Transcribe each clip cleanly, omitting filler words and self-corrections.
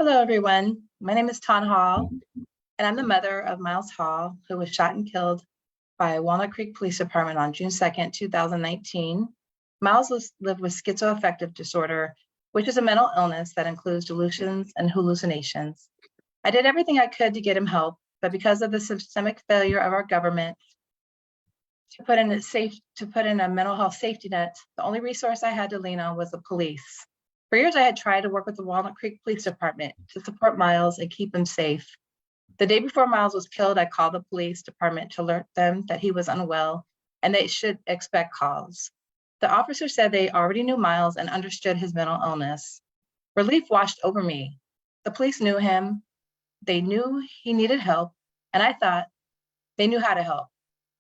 Hello, everyone. My name is Ton Hall, and I'm the mother of Miles Hall, who was shot and killed by Walnut Creek Police Department on June 2nd, 2019. Miles lived with schizoaffective disorder, which is a mental illness that includes delusions and hallucinations. I did everything I could to get him help, but because of the systemic failure of our government to put in a mental health safety net, the only resource I had to lean on was the police. For years, I had tried to work with the Walnut Creek Police Department to support Miles and keep him safe. The day before Miles was killed, I called the police department to alert them that he was unwell and they should expect calls. The officer said they already knew Miles and understood his mental illness. Relief washed over me. The police knew him. They knew he needed help, and I thought they knew how to help.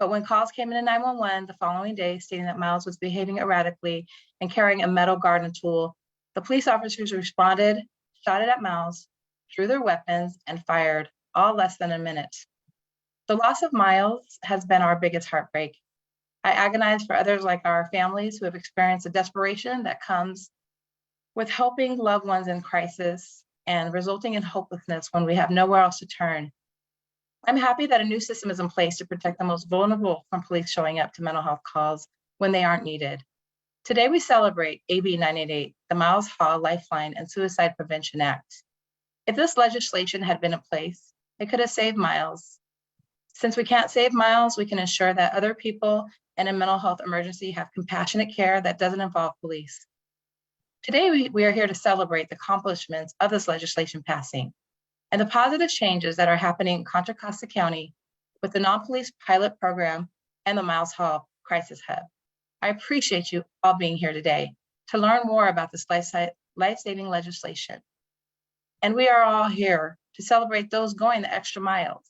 But when calls came into 911 the following day stating that Miles was behaving erratically and carrying a metal garden tool, the police officers responded, shot at Miles, drew their weapons, and fired, all less than a minute. The loss of Miles has been our biggest heartbreak. I agonize for others like our families who have experienced the desperation that comes with helping loved ones in crisis and resulting in hopelessness when we have nowhere else to turn. I'm happy that a new system is in place to protect the most vulnerable from police showing up to mental health calls when they aren't needed. Today, we celebrate AB 988, the Miles Hall Lifeline and Suicide Prevention Act. If this legislation had been in place, it could have saved Miles. Since we can't save Miles, we can ensure that other people in a mental health emergency have compassionate care that doesn't involve police. Today, we are here to celebrate the accomplishments of this legislation passing and the positive changes that are happening in Contra, Costa County with the non-police pilot program and the Miles Hall Crisis Hub. I appreciate you all being here today to learn more about this life-saving legislation. And we are all here to celebrate those going the extra miles.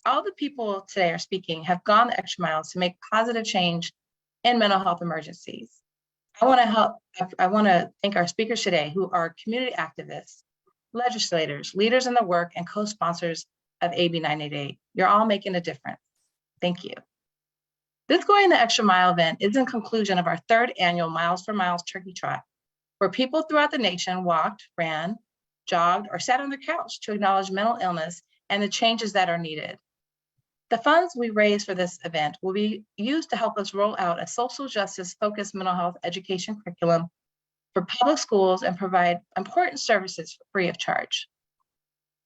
All the people today are speaking have gone the extra miles to make positive change in mental health emergencies. I want to thank our speakers today who are community activists, legislators, leaders in the work, and co-sponsors of AB 988. You're all making a difference. Thank you. This Going the Extra Mile event is in conclusion of our third annual Miles for Miles Turkey Trot, where people throughout the nation walked, ran, jogged, or sat on their couch to acknowledge mental illness and the changes that are needed. The funds we raise for this event will be used to help us roll out a social justice focused mental health education curriculum for public schools and provide important services free of charge.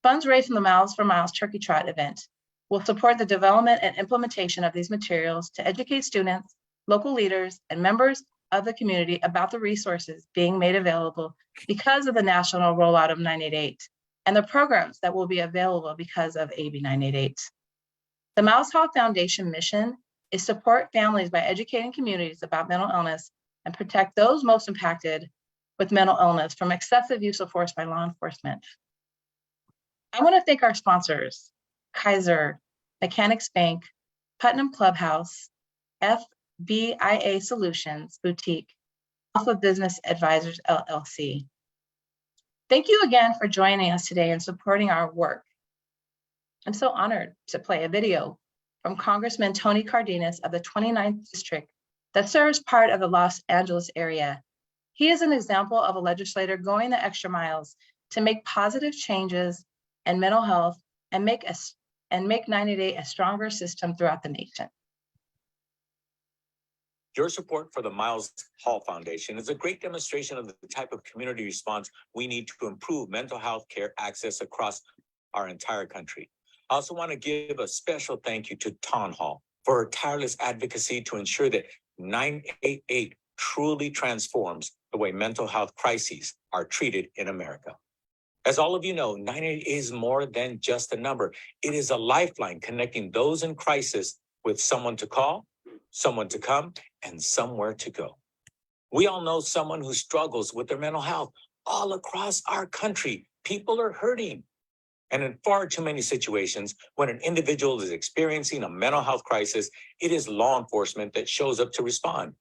Funds raised from the Miles for Miles Turkey Trot event will support the development and implementation of these materials to educate students, local leaders, and members of the community about the resources being made available because of the national rollout of 988 and the programs that will be available because of AB 988. The Miles Hall Foundation mission is support families by educating communities about mental illness and protect those most impacted with mental illness from excessive use of force by law enforcement. I want to thank our sponsors, Kaiser, Mechanics Bank, Putnam Clubhouse, FBIA Solutions Boutique, Alpha Business Advisors LLC. Thank you again for joining us today and supporting our work. I'm so honored to play a video from Congressman Tony Cardenas of the 29th District that serves part of the Los Angeles area. He is an example of a legislator going the extra miles to make positive changes in mental health and make 988 a stronger system throughout the nation. Your support for the Miles Hall Foundation is a great demonstration of the type of community response we need to improve mental health care access across our entire country. I also want to give a special thank you to Ton Hall for her tireless advocacy to ensure that 988 truly transforms the way mental health crises are treated in America. As all of you know, 988 is more than just a number. It is a lifeline connecting those in crisis with someone to call, someone to come, and somewhere to go. We all know someone who struggles with their mental health. All across our country, people are hurting. And in far too many situations, when an individual is experiencing a mental health crisis, it is law enforcement that shows up to respond.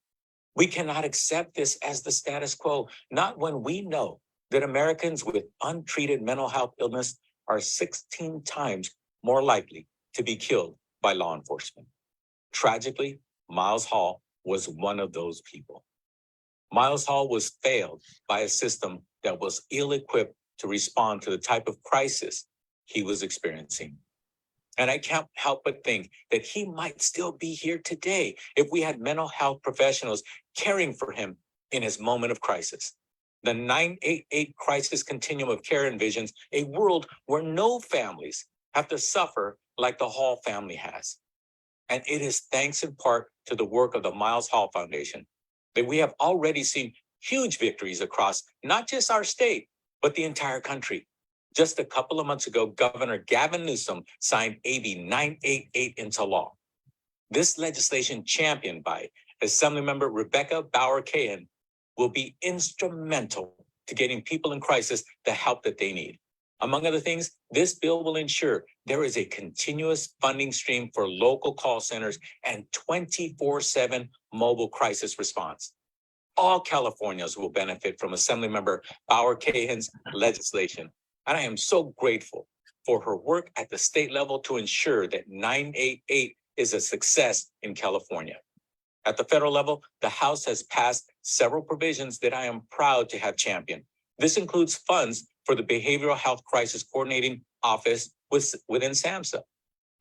We cannot accept this as the status quo, not when we know that Americans with untreated mental health illness are 16 times more likely to be killed by law enforcement. Tragically, Miles Hall was one of those people. Miles Hall was failed by a system that was ill-equipped to respond to the type of crisis he was experiencing. And I can't help but think that he might still be here today if we had mental health professionals caring for him in his moment of crisis. The 988 crisis continuum of care envisions a world where no families have to suffer like the Hall family has. And it is thanks in part to the work of the Miles Hall Foundation that we have already seen huge victories across not just our state, but the entire country. Just a couple of months ago, Governor Gavin Newsom signed AB 988 into law. This legislation, championed by Assemblymember Rebecca Bauer Kahan, will be instrumental to getting people in crisis the help that they need. Among other things, this bill will ensure there is a continuous funding stream for local call centers and 24/7 mobile crisis response. All Californians will benefit from Assemblymember Bauer Kahan's legislation. And I am so grateful for her work at the state level to ensure that 988 is a success in California. At the federal level, the House has passed several provisions that I am proud to have championed. This includes funds for the Behavioral Health Crisis Coordinating Office within SAMHSA,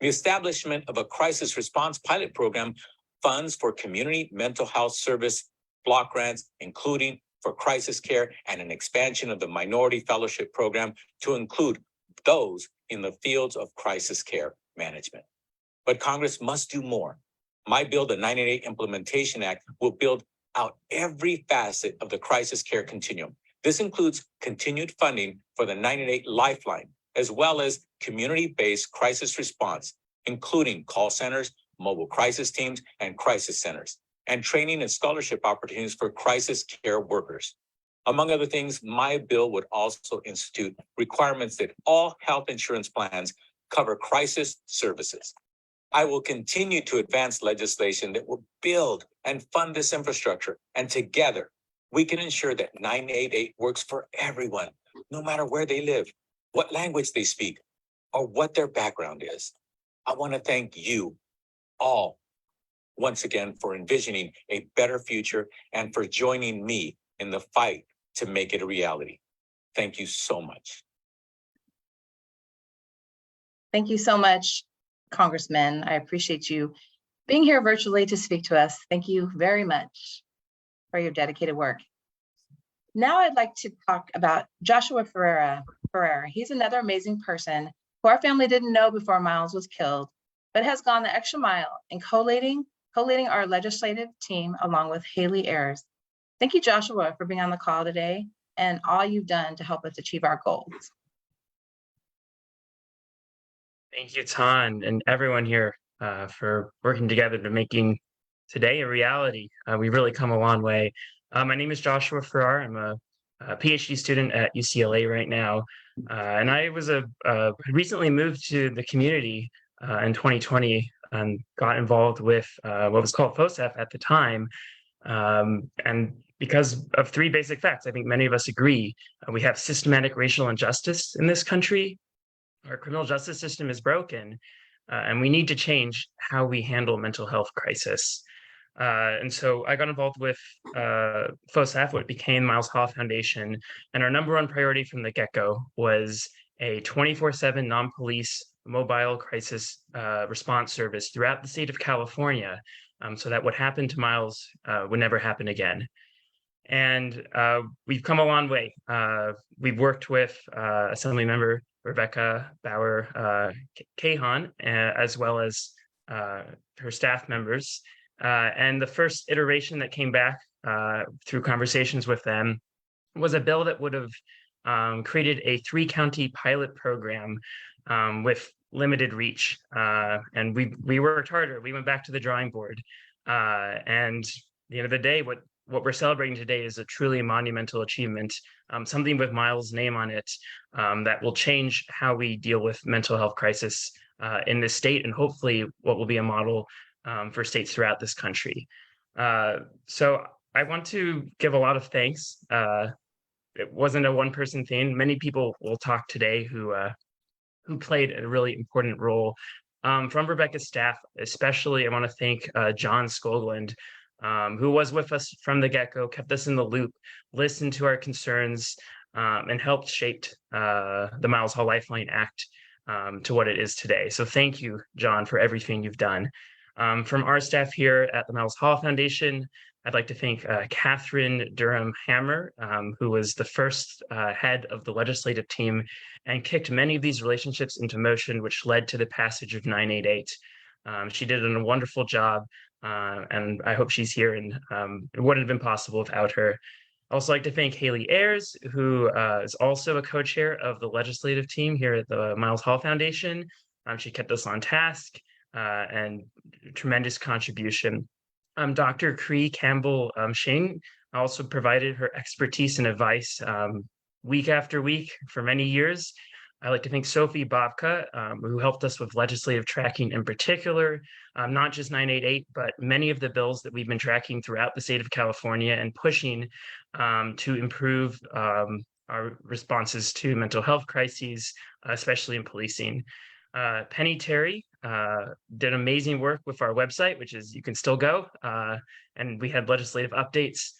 the establishment of a crisis response pilot program, funds for community mental health service block grants, including for crisis care, and an expansion of the Minority Fellowship Program to include those in the fields of crisis care management. But Congress must do more. My bill, the 988 Implementation Act, will build out every facet of the crisis care continuum. This includes continued funding for the 988 Lifeline, as well as community-based crisis response, including call centers, mobile crisis teams, and crisis centers, and training and scholarship opportunities for crisis care workers. Among other things, my bill would also institute requirements that all health insurance plans cover crisis services. I will continue to advance legislation that will build and fund this infrastructure, and together we can ensure that 988 works for everyone, no matter where they live, what language they speak, or what their background is. I want to thank you all once again for envisioning a better future and for joining me in the fight to make it a reality. Thank you so much. Thank you so much, Congressman. I appreciate you being here virtually to speak to us. Thank you very much for your dedicated work. Now I'd like to talk about Joshua Ferreira. He's another amazing person who our family didn't know before Miles was killed, but has gone the extra mile in collating our legislative team along with Haley Ayers. Thank you, Joshua, for being on the call today and all you've done to help us achieve our goals. Thank you, Tan, and everyone here for working together to making today a reality. We've really come a long way. My name is Joshua Farrar. I'm a PhD student at UCLA right now, and I was recently moved to the community in 2020 and got involved with what was called FOSEF at the time. And because of three basic facts, I think many of us agree, we have systematic racial injustice in this country. Our criminal justice system is broken, and we need to change how we handle mental health crisis. And so I got involved with FOSAF, what became Miles Hall Foundation, and our number one priority from the get-go was a 24/7 non-police mobile crisis response service throughout the state of California, so that what happened to Miles would never happen again. And we've come a long way. We've worked with Assemblymember Rebecca Bauer Kahan, as well as her staff members. And the first iteration that came back through conversations with them was a bill that would have created a 3-county pilot program with limited reach. And we worked harder. We went back to the drawing board. And at the end of the day, what we're celebrating today is a truly monumental achievement, something with Miles' name on it that will change how we deal with mental health crisis in this state, and hopefully what will be a model for states throughout this country. So I want to give a lot of thanks. It wasn't a one-person thing. Many people will talk today who played a really important role. From Rebecca's staff, especially, I want to thank John Skoglund, who was with us from the get-go, kept us in the loop, listened to our concerns, and helped shape the Miles Hall Lifeline Act to what it is today. So thank you, John, for everything you've done. From our staff here at the Miles Hall Foundation, I'd like to thank Catherine Durham-Hammer, who was the first head of the legislative team and kicked many of these relationships into motion, which led to the passage of 988. She did a wonderful job, and I hope she's here, and it wouldn't have been possible without her. I'd also like to thank Haley Ayers, who is also a co-chair of the legislative team here at the Miles Hall Foundation. She kept us on task and tremendous contribution. Dr. Cree Campbell Shing also provided her expertise and advice week after week for many years. I'd like to thank Sophie Babka, who helped us with legislative tracking in particular, not just 988, but many of the bills that we've been tracking throughout the state of California and pushing to improve our responses to mental health crises, especially in policing. Penny Terry did amazing work with our website, which is, you can still go, and we had legislative updates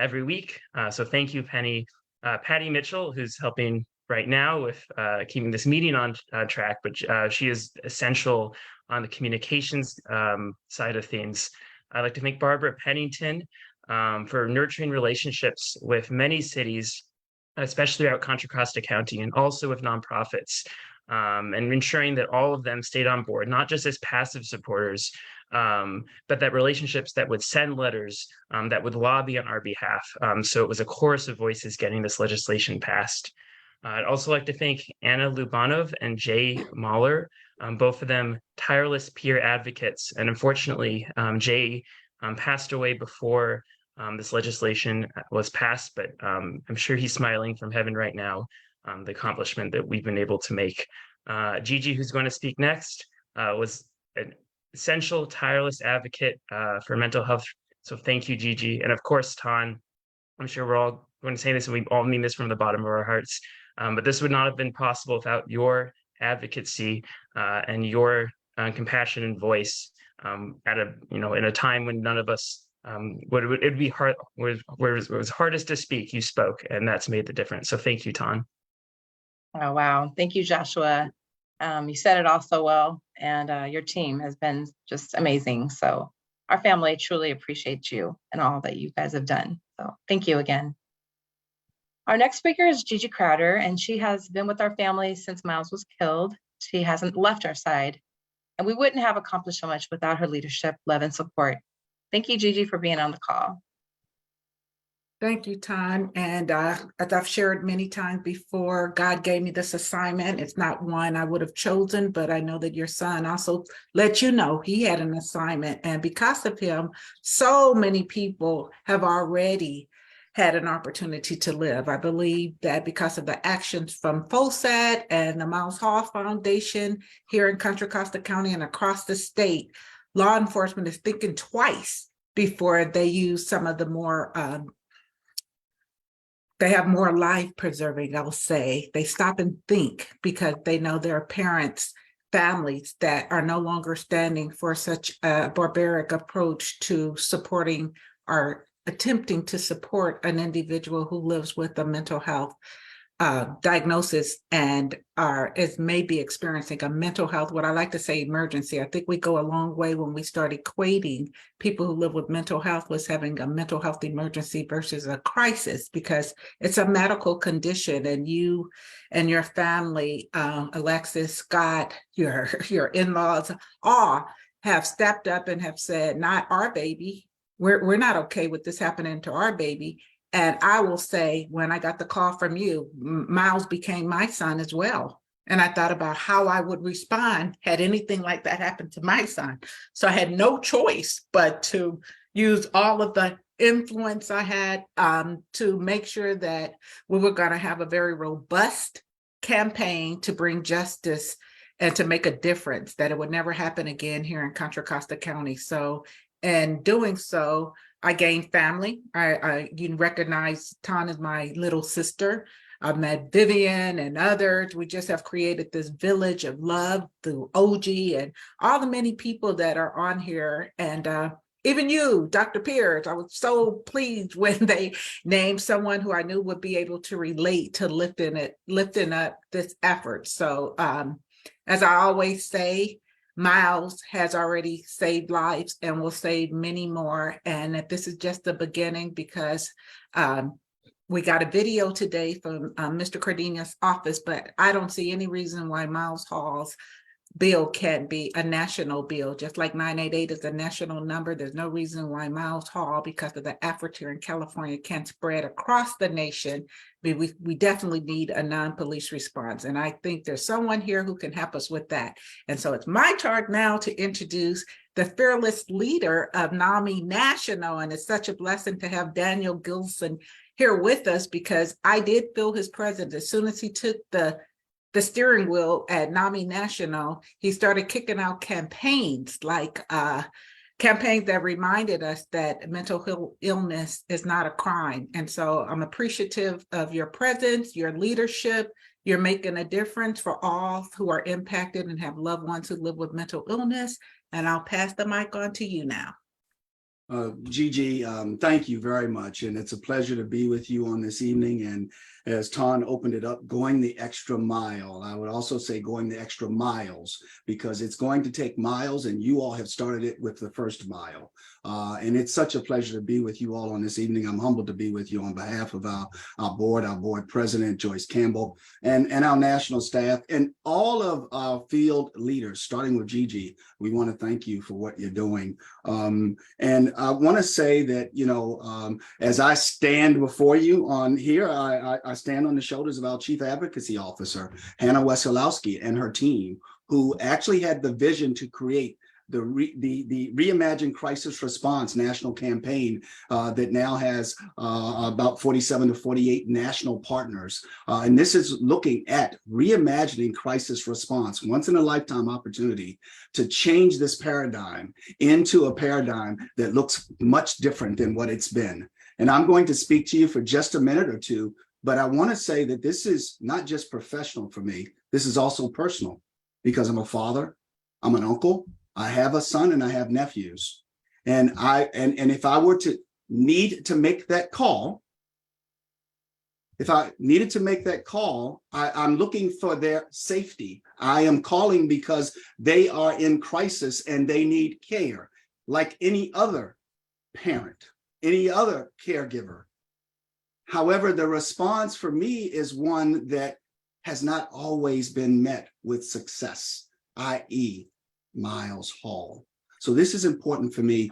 every week. So thank you, Penny. Patty Mitchell, who's helping right now with keeping this meeting on track, but she is essential on the communications side of things. I'd like to thank Barbara Pennington for nurturing relationships with many cities, especially throughout Contra Costa County, and also with nonprofits, and ensuring that all of them stayed on board, not just as passive supporters, but that relationships that would send letters, that would lobby on our behalf. So it was a chorus of voices getting this legislation passed. I'd also like to thank Anna Lubanov and Jay Mahler, both of them tireless peer advocates. And unfortunately, Jay passed away before this legislation was passed, but I'm sure he's smiling from heaven right now, the accomplishment that we've been able to make. Gigi, who's going to speak next, was an essential, tireless advocate for mental health. So thank you, Gigi. And of course, Tan, I'm sure we're all going to say this, and we all mean this from the bottom of our hearts. But this would not have been possible without your advocacy and your compassion and voice at a, in a time when none of us it'd be hard, where it was hardest to speak, you spoke, and that's made the difference. So thank you, Tan. Oh, wow. Thank you, Joshua. You said it all so well, and your team has been just amazing. So our family truly appreciates you and all that you guys have done. So thank you again. Our next speaker is Gigi Crowder, and she has been with our family since Miles was killed. She hasn't left our side, and we wouldn't have accomplished so much without her leadership, love, and support. Thank you, Gigi, for being on the call. Thank you, Tan. And as I've shared many times before, God gave me this assignment. It's not one I would have chosen, but I know that your son also let you know he had an assignment. And because of him, so many people have already had an opportunity to live. I believe that because of the actions from FOSAD and the Miles Hall Foundation here in Contra Costa County and across the state, law enforcement is thinking twice before they use some of the more they have more life preserving, I'll say. They stop and think because they know there are parents, families that are no longer standing for such a barbaric approach to supporting or attempting to support an individual who lives with a mental health diagnosis and is maybe experiencing a mental health, what I like to say, emergency. I think we go a long way when we start equating people who live with mental health with having a mental health emergency versus a crisis, because it's a medical condition, and you and your family, Alexis, Scott, your in-laws, all have stepped up and have said, not our baby. We're not okay with this happening to our baby. And I will say, when I got the call from you, Miles became my son as well. And I thought about how I would respond had anything like that happened to my son. So I had no choice but to use all of the influence I had to make sure that we were going to have a very robust campaign to bring justice and to make a difference, that it would never happen again here in Contra Costa County. So in doing so, I gained family. You recognize Tan as my little sister. I've met Vivian and others. We just have created this village of love through OG and all the many people that are on here. And even you, Dr. Pierce, I was so pleased when they named someone who I knew would be able to relate to lifting up this effort. So as I always say, Miles has already saved lives and will save many more. And that this is just the beginning, because we got a video today from Mr. Cardena's office, but I don't see any reason why Miles Hall's bill can't be a national bill. Just like 988 is a national number, there's no reason why Miles Hall, because of the effort here in California, can't spread across the nation. But we definitely need a non-police response. And I think there's someone here who can help us with that. And so it's my turn now to introduce the fearless leader of NAMI National. And it's such a blessing to have Daniel Gilson here with us, because I did feel his presence. As soon as he took the steering wheel at NAMI National, he started kicking out campaigns, like campaigns that reminded us that mental illness is not a crime. And so I'm appreciative of your presence, your leadership. You're making a difference for all who are impacted and have loved ones who live with mental illness. And I'll pass the mic on to you now. Gigi, thank you very much. And it's a pleasure to be with you on this evening. And as Ton opened it up, going the extra mile. I would also say going the extra miles, because it's going to take miles, and you all have started it with the first mile. And it's such a pleasure to be with you all on this evening. I'm humbled to be with you on behalf of our board president, Joyce Campbell, and our national staff, and all of our field leaders, starting with Gigi. We want to thank you for what you're doing. And I want to say that, you know, as I stand before you on here, I stand on the shoulders of our Chief Advocacy Officer, Hannah Wesolowski, and her team, who actually had the vision to create the Reimagine Crisis Response national campaign that now has about 47 to 48 national partners. And this is looking at reimagining crisis response, once in a lifetime opportunity to change this paradigm into a paradigm that looks much different than what it's been. And I'm going to speak to you for just a minute or two, but I want to say that this is not just professional for me. This is also personal, because I'm a father, I'm an uncle, I have a son, and I have nephews. And if I were to need to make that call, if I needed to make that call, I'm looking for their safety. I am calling because they are in crisis and they need care, like any other parent, any other caregiver. However, the response for me is one that has not always been met with success, i.e., Miles Hall. So this is important for me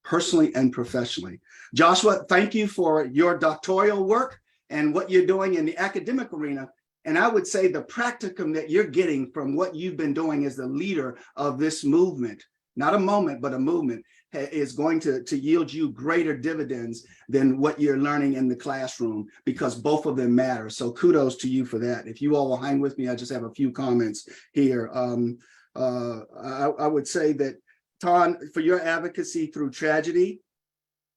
personally and professionally. Joshua, thank you for your doctoral work and what you're doing in the academic arena. And I would say the practicum that you're getting from what you've been doing as the leader of this movement, not a moment, but a movement, is going to yield you greater dividends than what you're learning in the classroom, because both of them matter. So kudos to you for that. If you all will hang with me, I just have a few comments here. I would say that, Ton, for your advocacy through tragedy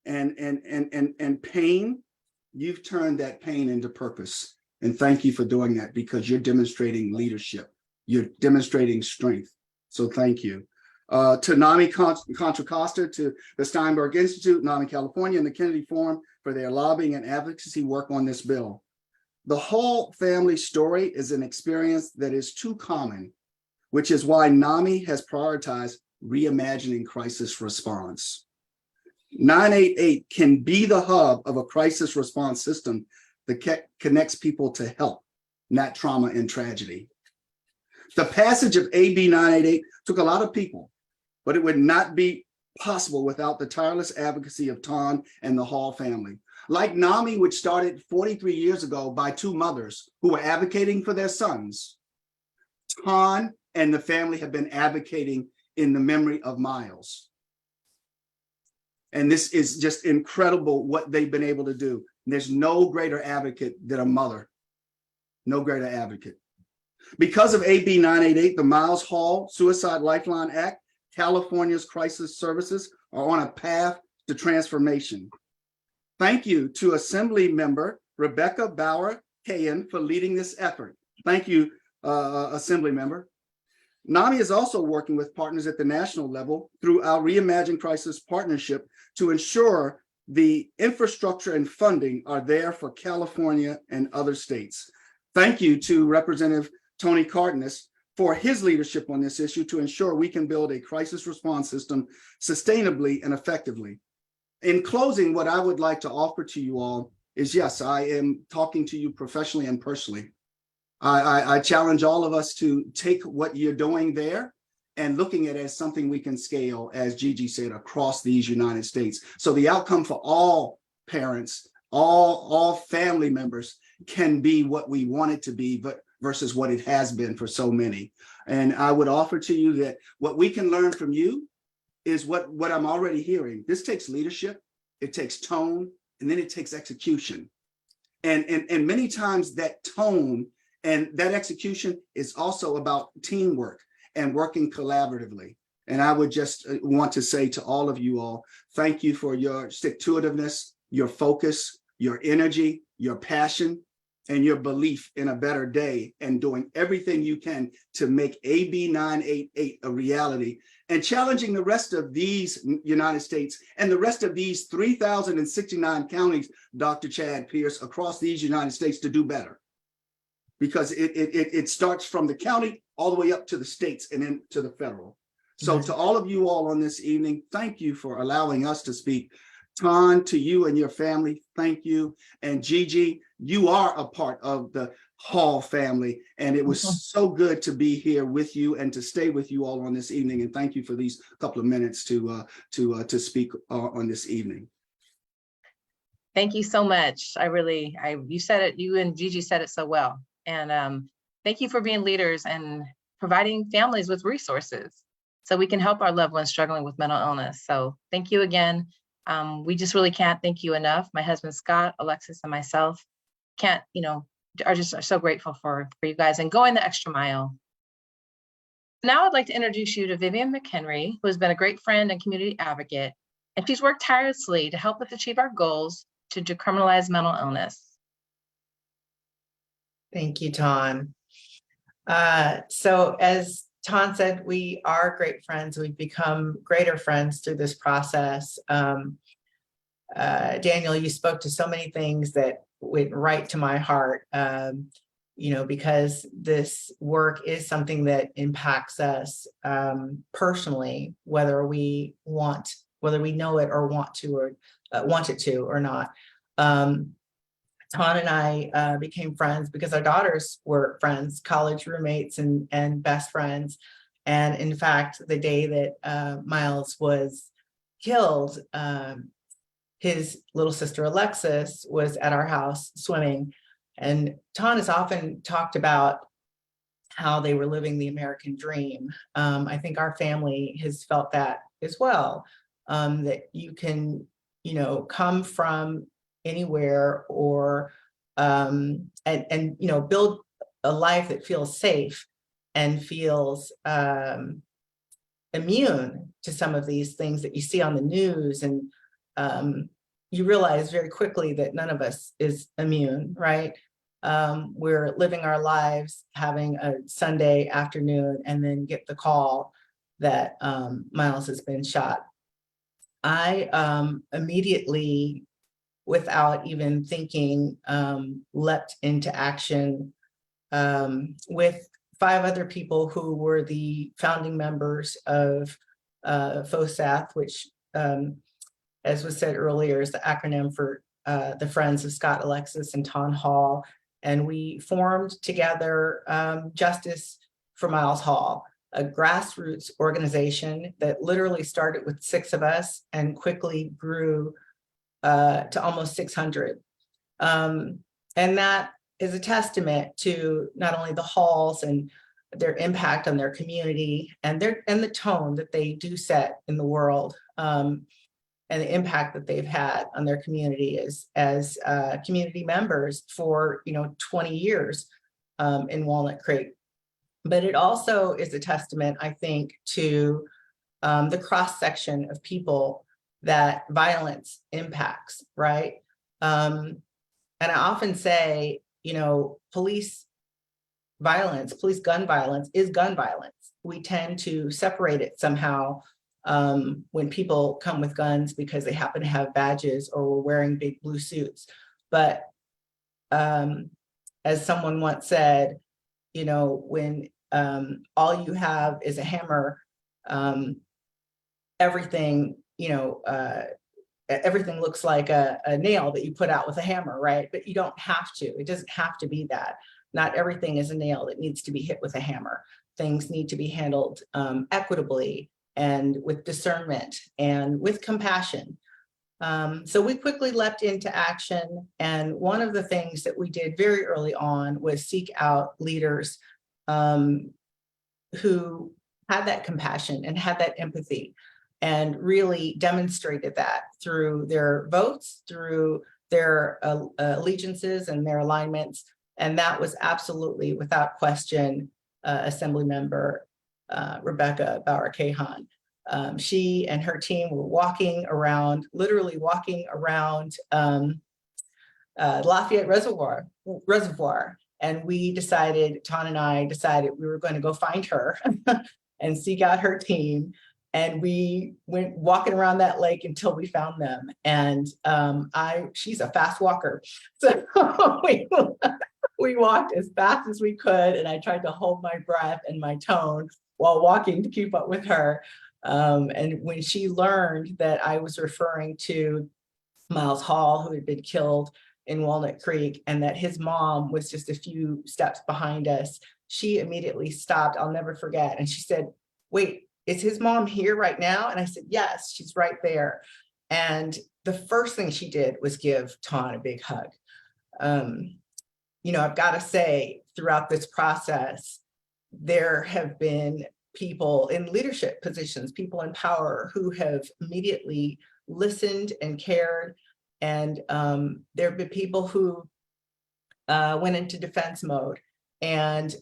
and pain, you've turned that pain into purpose. And thank you for doing that, because you're demonstrating leadership. You're demonstrating strength. So thank you. To NAMI Contra Costa, to the Steinberg Institute, NAMI California, and the Kennedy Forum for their lobbying and advocacy work on this bill. The Hall family story is an experience that is too common, which is why NAMI has prioritized reimagining crisis response. 988 can be the hub of a crisis response system that connects people to help, not trauma and tragedy. The passage of AB 988 took a lot of people, but it would not be possible without the tireless advocacy of Ton and the Hall family. Like NAMI, which started 43 years ago by two mothers who were advocating for their sons, Ton and the family have been advocating in the memory of Miles. And this is just incredible what they've been able to do. There's no greater advocate than a mother, no greater advocate. Because of AB 988, the Miles Hall Suicide Lifeline Act, California's crisis services are on a path to transformation. Thank you to Assembly Member Rebecca Bauer Kahan for leading this effort. Thank you, Assembly Member. NAMI is also working with partners at the national level through our Reimagine Crisis partnership to ensure the infrastructure and funding are there for California and other states. Thank you to Representative Tony Cardenas for his leadership on this issue to ensure we can build a crisis response system sustainably and effectively. In closing, what I would like to offer to you all is, yes, I am talking to you professionally and personally. I challenge all of us to take what you're doing there and looking at it as something we can scale, as Gigi said, across these United States. So the outcome for all parents, all family members can be what we want it to be, but versus what it has been for so many. And I would offer to you that what we can learn from you is what I'm already hearing. This takes leadership, it takes tone, and then it takes execution. And many times that tone and that execution is also about teamwork and working collaboratively. And I would just want to say to all of you all, thank you for your stick-to-itiveness, your focus, your energy, your passion, and your belief in a better day, and doing everything you can to make AB 988 a reality, and challenging the rest of these United States and the rest of these 3,069 counties, Dr. Chad Pierce, across these United States to do better. Because it starts from the county all the way up to the states and then to the federal. So to all of you all on this evening, thank you for allowing us to speak. Ton, to you and your family, thank you. And Gigi, you are a part of the Hall family. And it was so good to be here with you and to stay with you all on this evening. And thank you for these couple of minutes to speak on this evening. Thank you so much. You said it, you and Gigi said it so well. And thank you for being leaders and providing families with resources so we can help our loved ones struggling with mental illness. So thank you again. We just really can't thank you enough. My husband, Scott, Alexis, and myself are so grateful for you guys and going the extra mile. Now I'd like to introduce you to Vivian McHenry, who has been a great friend and community advocate, and she's worked tirelessly to help us achieve our goals to decriminalize mental illness. Thank you, Ton. So as Ton said, we are great friends. We've become greater friends through this process. Daniel, you spoke to so many things that went right to my heart, because this work is something that impacts us personally, whether we know it or want it to or not. Ton and I became friends because our daughters were friends, college roommates and best friends. And in fact, the day that Miles was killed, his little sister Alexis was at our house swimming. And Ton has often talked about how they were living the American dream. I think our family has felt that as well, that you can, come from anywhere or build a life that feels safe and feels immune to some of these things that you see on the news. And you realize very quickly that none of us is immune, right? We're living our lives, having a Sunday afternoon, and then get the call that Miles has been shot. I immediately, without even thinking, leapt into action with 5 other people who were the founding members of FOSATH, which, as was said earlier, is the acronym for the Friends of Scott, Alexis, and Ton Hall. And we formed together Justice for Miles Hall, a grassroots organization that literally started with 6 of us and quickly grew to almost 600. And that is a testament to not only the Halls and their impact on their community and the tone that they do set in the world, and the impact that they've had on their community as community members for 20 years in Walnut Creek. But it also is a testament, I think, to the cross-section of people that violence impacts, right? And I often say, police violence, police gun violence, is gun violence. We tend to separate it somehow when people come with guns because they happen to have badges or were wearing big blue suits. But as someone once said, you know, when all you have is a hammer, everything, you know, everything looks like a nail that you put out with a hammer, right? But you don't have to. It doesn't have to be that. Not everything is a nail that needs to be hit with a hammer. Things need to be handled equitably and with discernment and with compassion. So we quickly leapt into action. And one of the things that we did very early on was seek out leaders who had that compassion and had that empathy, and really demonstrated that through their votes, through their allegiances and their alignments. And that was absolutely, without question, Assemblymember Rebecca Bauer Kahan. She and her team were walking around, literally walking around Lafayette Reservoir. And we decided, Ton and I decided we were going to go find her and seek out her team. And we went walking around that lake until we found them. And she's a fast walker. So we walked as fast as we could. And I tried to hold my breath and my tone while walking to keep up with her. And when she learned that I was referring to Miles Hall, who had been killed in Walnut Creek, and that his mom was just a few steps behind us, she immediately stopped. I'll never forget. And she said, "Wait, is his mom here right now?" And I said, "Yes, she's right there." And the first thing she did was give Ton a big hug. You know, I've got to say, throughout this process, there have been people in leadership positions, people in power, who have immediately listened and cared. And there have been people who went into defense mode and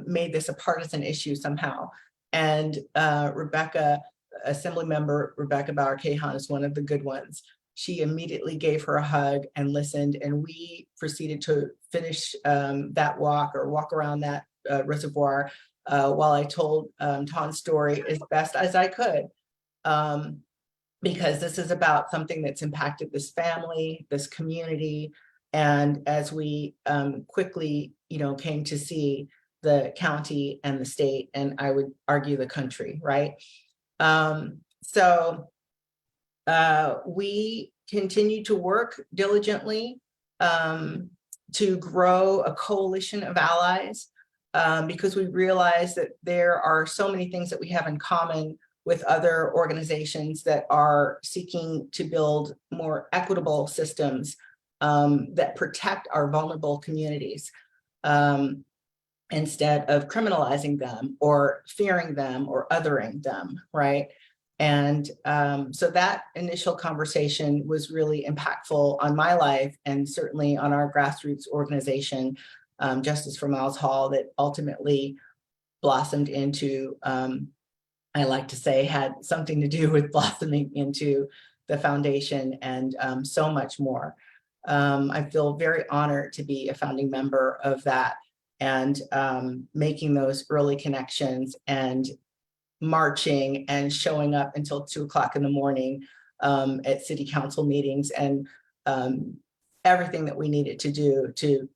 made this a partisan issue somehow. And Assemblymember Rebecca Bauer Kahan is one of the good ones. She immediately gave her a hug and listened, and we proceeded to finish that walk around that reservoir while I told Ton's story as best as I could. Because this is about something that's impacted this family, this community, and as we quickly, you know, came to see the county and the state, and I would argue the country, right? So we continue to work diligently to grow a coalition of allies because we realize that there are so many things that we have in common with other organizations that are seeking to build more equitable systems that protect our vulnerable communities instead of criminalizing them or fearing them or othering them, right? And so that initial conversation was really impactful on my life and certainly on our grassroots organization, Justice for Miles Hall, that ultimately blossomed into I like to say, had something to do with blossoming into the foundation and so much more. I feel very honored to be a founding member of that and making those early connections and marching and showing up until 2 o'clock in the morning at city council meetings and everything that we needed to do to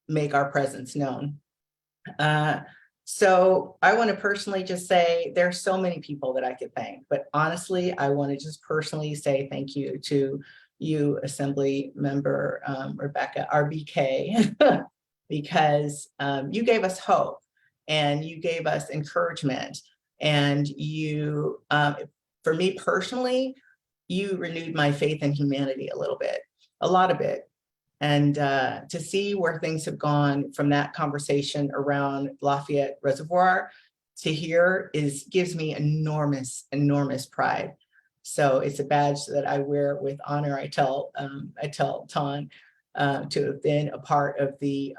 make our presence known. So I want to personally just say there's so many people that I could thank, but honestly, I want to just personally say thank you to you, Assembly Member Rebecca RBK, because you gave us hope and you gave us encouragement, and you, for me personally, you renewed my faith in humanity a little bit, a lot of it. And to see where things have gone from that conversation around Lafayette Reservoir to here gives me enormous, enormous pride. So it's a badge that I wear with honor. I tell Ton to have been a part of the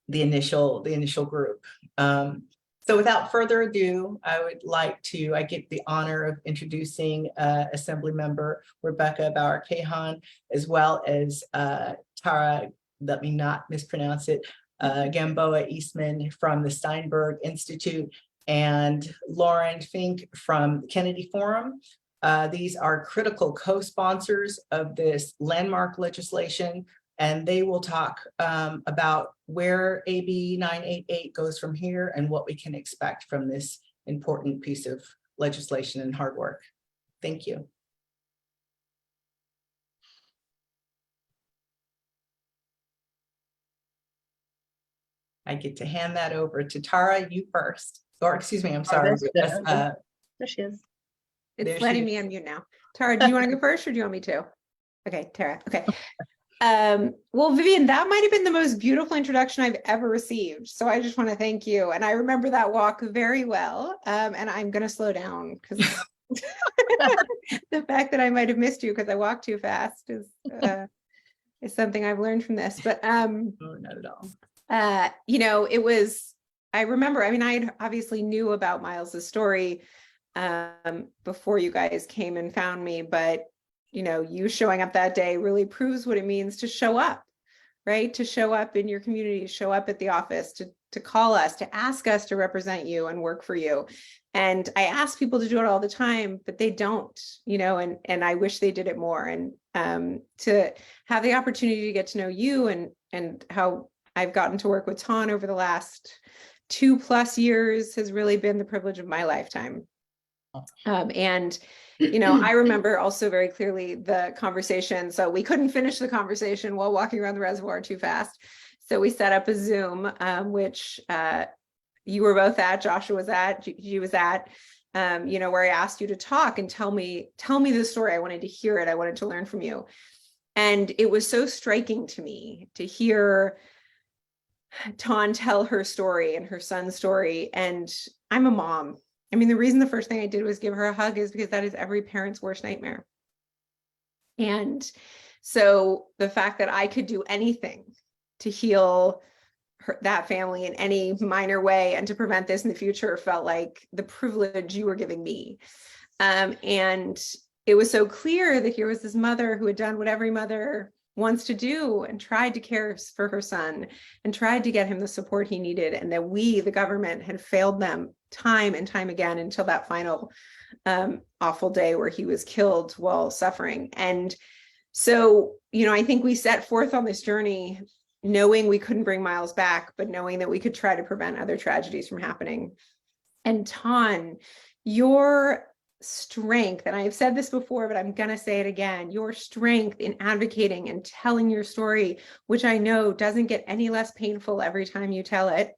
initial group. So without further ado, I get the honor of introducing Assemblymember Rebecca Bauer Kahan, as well as Tara, let me not mispronounce it, Gamboa Eastman from the Steinberg Institute, and Lauren Fink from Kennedy Forum. These are critical co-sponsors of this landmark legislation, and they will talk about where AB 988 goes from here and what we can expect from this important piece of legislation and hard work. Thank you. I get to hand that over to Tara, you first, or excuse me, I'm sorry. There she is. There It's she letting is. me unmute now. Tara, do you want to go first or do you want me to? Okay, Tara. Okay. Well, Vivian, that might have been the most beautiful introduction I've ever received. So I just want to thank you. And I remember that walk very well. And I'm going to slow down because the fact that I might have missed you because I walked too fast is something I've learned from this. But Oh, not at all. you know, I remember, I mean, I obviously knew about Miles's story before you guys came and found me, but you know, you showing up that day really proves what it means to show up, right? To show up in your community, to show up at the office, to call us, to ask us to represent you and work for you. And I ask people to do it all the time, but they don't, you know, and I wish they did it more. And to have the opportunity to get to know you and how I've gotten to work with Ton over the last 2+ years has really been the privilege of my lifetime. And, you know, I remember also very clearly the conversation. So we couldn't finish the conversation while walking around the reservoir too fast. So we set up a Zoom, which you were both at, Joshua was at, Gigi was at, you know, where I asked you to talk and tell me the story. I wanted to hear it. I wanted to learn from you. And it was so striking to me to hear Ton tell her story and her son's story. And I'm a mom. I mean, the reason the first thing I did was give her a hug is because that is every parent's worst nightmare. And so the fact that I could do anything to heal that family in any minor way and to prevent this in the future felt like the privilege you were giving me. And it was so clear that here was this mother who had done what every mother wants to do and tried to care for her son and tried to get him the support he needed, and that we, the government, had failed them time and time again until that final awful day where he was killed while suffering. And so, you know, I think we set forth on this journey knowing we couldn't bring Miles back, but knowing that we could try to prevent other tragedies from happening. And Ton, your strength, and I've said this before, but I'm going to say it again, your strength in advocating and telling your story, which I know doesn't get any less painful every time you tell it.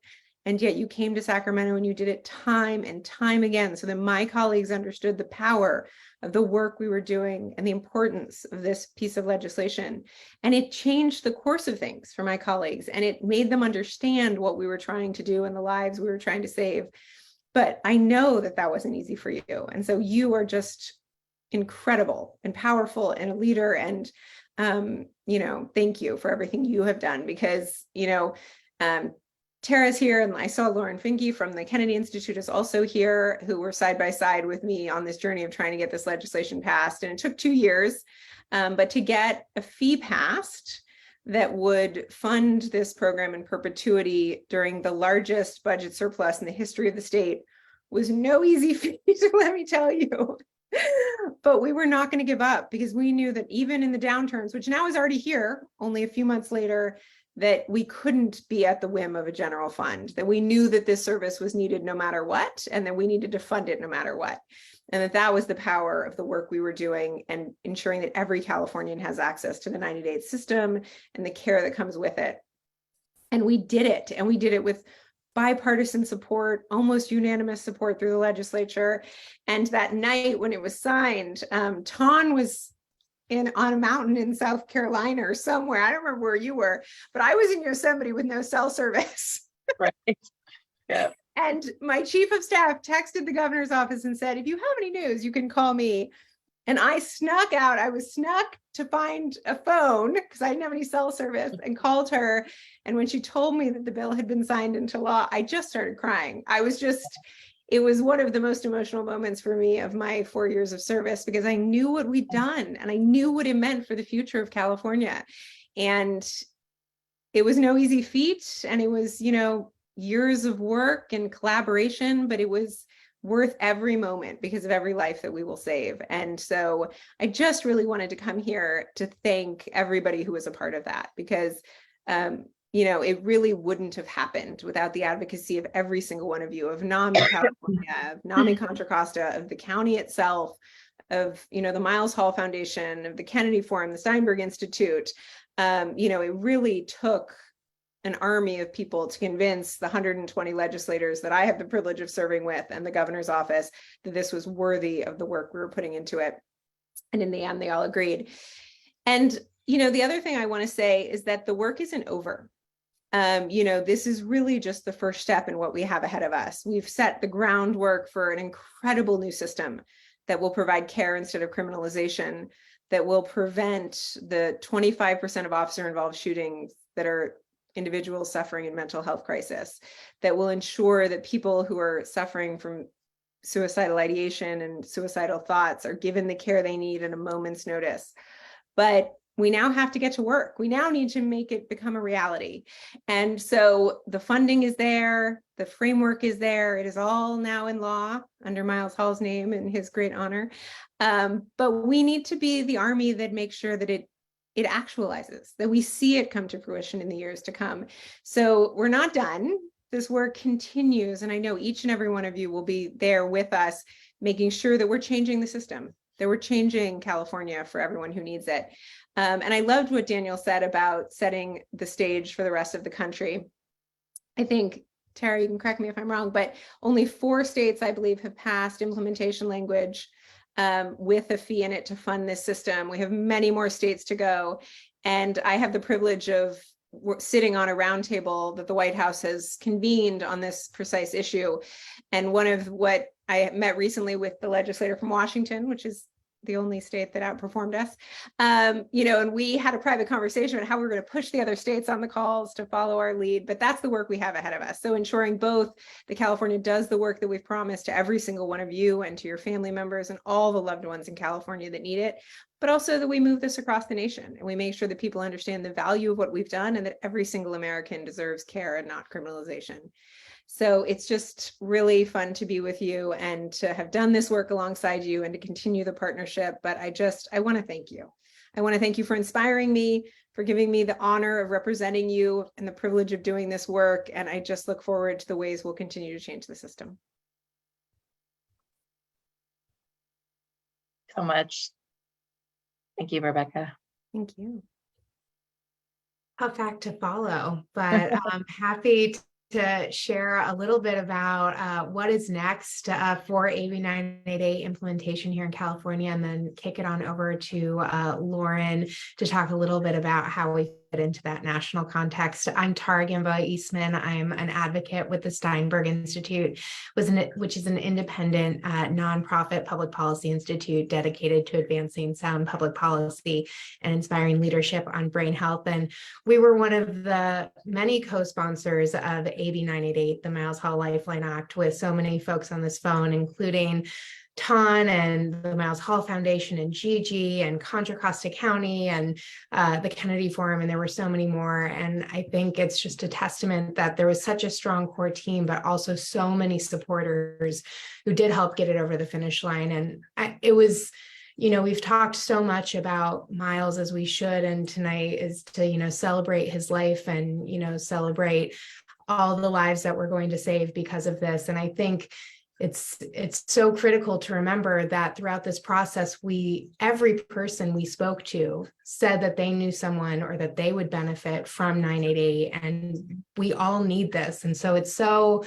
And yet you came to Sacramento and you did it time and time again so that my colleagues understood the power of the work we were doing and the importance of this piece of legislation. And it changed the course of things for my colleagues, and it made them understand what we were trying to do and the lives we were trying to save. But I know that that wasn't easy for you. And so you are just incredible and powerful and a leader. And, you know, thank you for everything you have done, because, you know, Tara's here, and I saw Lauren Finke from the Kennedy Institute is also here, who were side by side with me on this journey of trying to get this legislation passed. And it took 2 years, but to get a fee passed that would fund this program in perpetuity during the largest budget surplus in the history of the state was no easy feat, let me tell you. But we were not going to give up, because we knew that even in the downturns, which now is already here, only a few months later, that we couldn't be at the whim of a general fund, that we knew that this service was needed no matter what, and that we needed to fund it no matter what. And that was the power of the work we were doing, and ensuring that every Californian has access to the 90-day system and the care that comes with it. And we did it, and we did it with bipartisan support, almost unanimous support through the legislature. And that night when it was signed, Ton was on a mountain in South Carolina or somewhere. I don't remember where you were, but I was in Yosemite with no cell service. Right. Yeah. And my chief of staff texted the governor's office and said, if you have any news, you can call me. And I snuck out. I was snuck to find a phone because I didn't have any cell service, and called her. And when she told me that the bill had been signed into law, I just started crying. It was one of the most emotional moments for me of my 4 years of service, because I knew what we'd done and I knew what it meant for the future of California. And it was no easy feat, and it was, years of work and collaboration, but it was worth every moment because of every life that we will save. And so I just really wanted to come here to thank everybody who was a part of that, because it really wouldn't have happened without the advocacy of every single one of you, of NAMI California, of NAMI Contra Costa, of the county itself, of the Miles Hall Foundation, of the Kennedy Forum, the Steinberg Institute. It really took an army of people to convince the 120 legislators that I have the privilege of serving with and the governor's office that this was worthy of the work we were putting into it. And in the end, they all agreed. And, the other thing I want to say is that the work isn't over. This is really just the first step in what we have ahead of us. We've set the groundwork for an incredible new system that will provide care instead of criminalization, that will prevent the 25% of officer-involved shootings that are individuals suffering in mental health crisis, that will ensure that people who are suffering from suicidal ideation and suicidal thoughts are given the care they need at a moment's notice. But we now have to get to work. We now need to make it become a reality. And so the funding is there, the framework is there, it is all now in law under Miles Hall's name and his great honor. But we need to be the army that makes sure that it actualizes, that we see it come to fruition in the years to come. So we're not done. This work continues. And I know each and every one of you will be there with us, making sure that we're changing the system, that we're changing California for everyone who needs it. And I loved what Daniel said about setting the stage for the rest of the country. I think, Tara, you can correct me if I'm wrong, but only 4 states, I believe, have passed implementation language with a fee in it to fund this system. We have many more states to go. And I have the privilege of sitting on a roundtable that the White House has convened on this precise issue. And one of what I met recently with the legislator from Washington, which is the only state that outperformed us, and we had a private conversation about how we're going to push the other states on the calls to follow our lead, but that's the work we have ahead of us. So ensuring both that California does the work that we've promised to every single one of you and to your family members and all the loved ones in California that need it, but also that we move this across the nation and we make sure that people understand the value of what we've done and that every single American deserves care and not criminalization. So it's just really fun to be with you and to have done this work alongside you and to continue the partnership. But I want to thank you. I want to thank you for inspiring me, for giving me the honor of representing you and the privilege of doing this work. And I just look forward to the ways we'll continue to change the system. So much. Thank you, Rebecca. Thank you. A fact to follow, but I'm happy to share a little bit about what is next for AB 988 implementation here in California, and then kick it on over to Lauren to talk a little bit about how we fit into that national context. I'm Tara Gamboa Eastman. I'm an advocate with the Steinberg Institute, which is an independent nonprofit public policy institute dedicated to advancing sound public policy and inspiring leadership on brain health. And we were one of the many co-sponsors of AB 988, the Miles Hall Lifeline Act, with so many folks on this phone, including Ton and the Miles Hall Foundation and Gigi and Contra Costa County and the Kennedy Forum, and there were so many more. And I think it's just a testament that there was such a strong core team, but also so many supporters who did help get it over the finish line. And it was, we've talked so much about Miles, as we should, and tonight is to, celebrate his life and, celebrate all the lives that we're going to save because of this. And I think it's so critical to remember that throughout this process, every person we spoke to said that they knew someone or that they would benefit from 988, and we all need this. And so it's so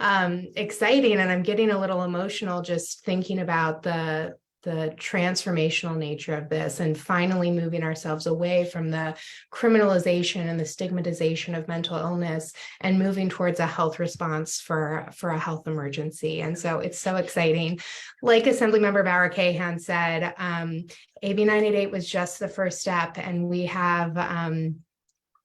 exciting, and I'm getting a little emotional just thinking about the transformational nature of this, and finally moving ourselves away from the criminalization and the stigmatization of mental illness and moving towards a health response for a health emergency. And so it's so exciting. Like Assemblymember Bauer Kahan said, AB 988 was just the first step, and we have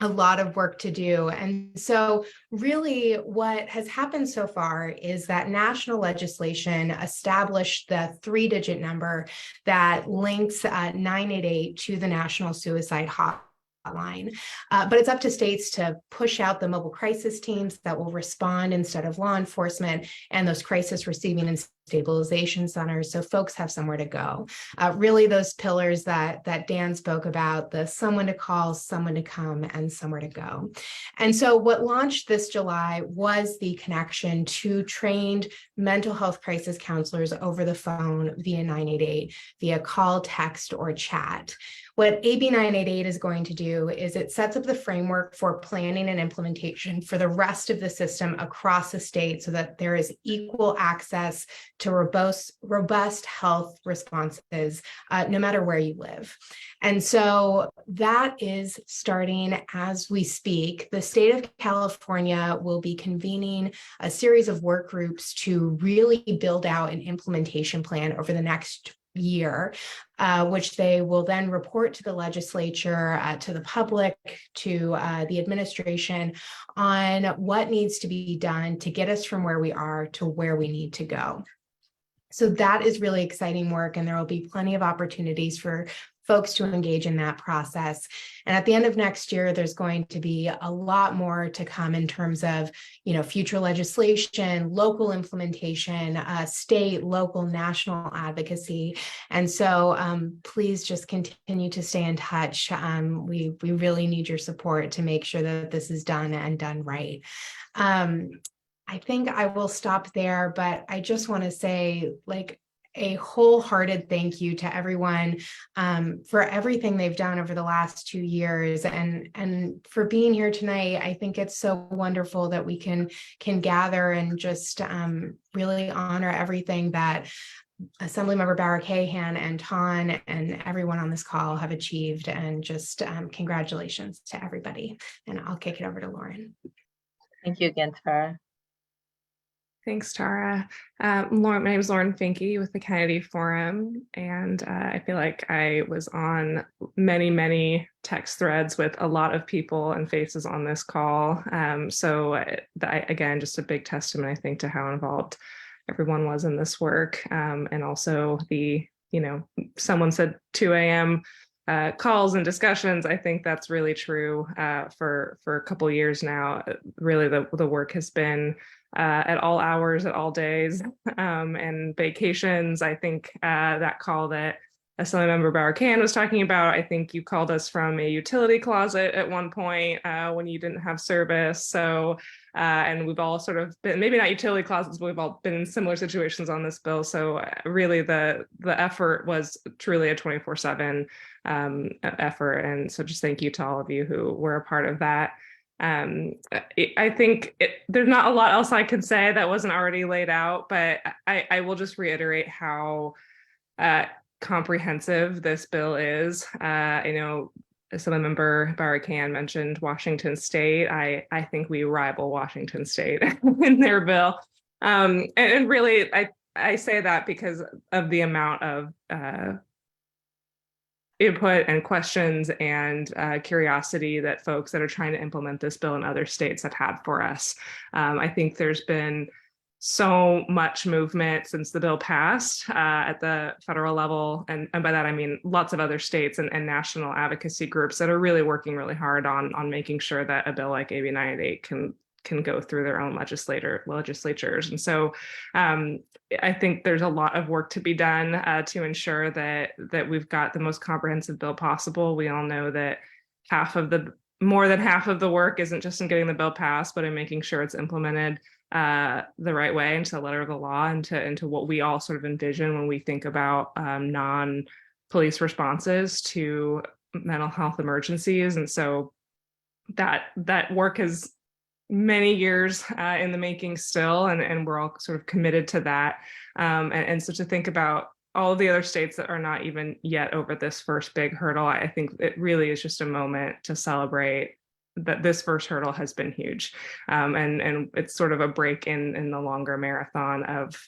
a lot of work to do. And so really what has happened so far is that national legislation established the 3-digit number that links 988 to the National Suicide Hotline. Hotline. But it's up to states to push out the mobile crisis teams that will respond instead of law enforcement, and those crisis receiving and stabilization centers, so folks have somewhere to go. Really, those pillars that Dan spoke about, the someone to call, someone to come, and somewhere to go. And so what launched this July was the connection to trained mental health crisis counselors over the phone via 988, via call, text, or chat. What AB 988 is going to do is it sets up the framework for planning and implementation for the rest of the system across the state so that there is equal access to robust health responses, no matter where you live. And so that is starting as we speak. The state of California will be convening a series of work groups to really build out an implementation plan over the next year, which they will then report to the legislature, to the public, to the administration on what needs to be done to get us from where we are to where we need to go. So that is really exciting work, and there will be plenty of opportunities for folks to engage in that process. And at the end of next year, there's going to be a lot more to come in terms of, future legislation, local implementation, state, local, national advocacy. And so please just continue to stay in touch. We really need your support to make sure that this is done and done right. I think I will stop there, but I just want to say, a wholehearted thank you to everyone for everything they've done over the last 2 years, and for being here tonight. I think it's so wonderful that we can gather and just really honor everything that Assemblymember Bauer Kahan and Ton and everyone on this call have achieved, and just congratulations to everybody. And I'll kick it over to Lauren. Thank you again, Tara. Thanks, Tara. My name is Lauren Finke with the Kennedy Forum, and I feel like I was on many text threads with a lot of people and faces on this call. Again, just a big testament, I think, to how involved everyone was in this work. And also someone said 2 a.m. Calls and discussions. I think that's really true for a couple of years now. Really, the work has been at all hours, at all days, and vacations. I think that call that Assemblymember Bauer Kahan was talking about, I think you called us from a utility closet at one point when you didn't have service. So, and we've all sort of been, maybe not utility closets, but we've all been in similar situations on this bill. So really the effort was truly a 24/7 effort. And so just thank you to all of you who were a part of that. I think there's not a lot else I can say that wasn't already laid out, but I will just reiterate how comprehensive this bill is. Assemblymember Bauer Kahan mentioned Washington State. I think we rival Washington State in their bill. And really, I say that because of the amount of input and questions and curiosity that folks that are trying to implement this bill in other states have had for us. I think there's been so much movement since the bill passed at the federal level. And by that, I mean lots of other states and national advocacy groups that are really working really hard on making sure that a bill like AB 988 can go through their own legislatures. And so I think there's a lot of work to be done to ensure that we've got the most comprehensive bill possible. We all know that more than half of the work isn't just in getting the bill passed, but in making sure it's implemented the right way into the letter of the law and into what we all sort of envision when we think about non-police responses to mental health emergencies. And so that work is many years in the making still, and we're all sort of committed to that. And so to think about all of the other states that are not even yet over this first big hurdle, I think it really is just a moment to celebrate that this first hurdle has been huge. And it's sort of a break in the longer marathon of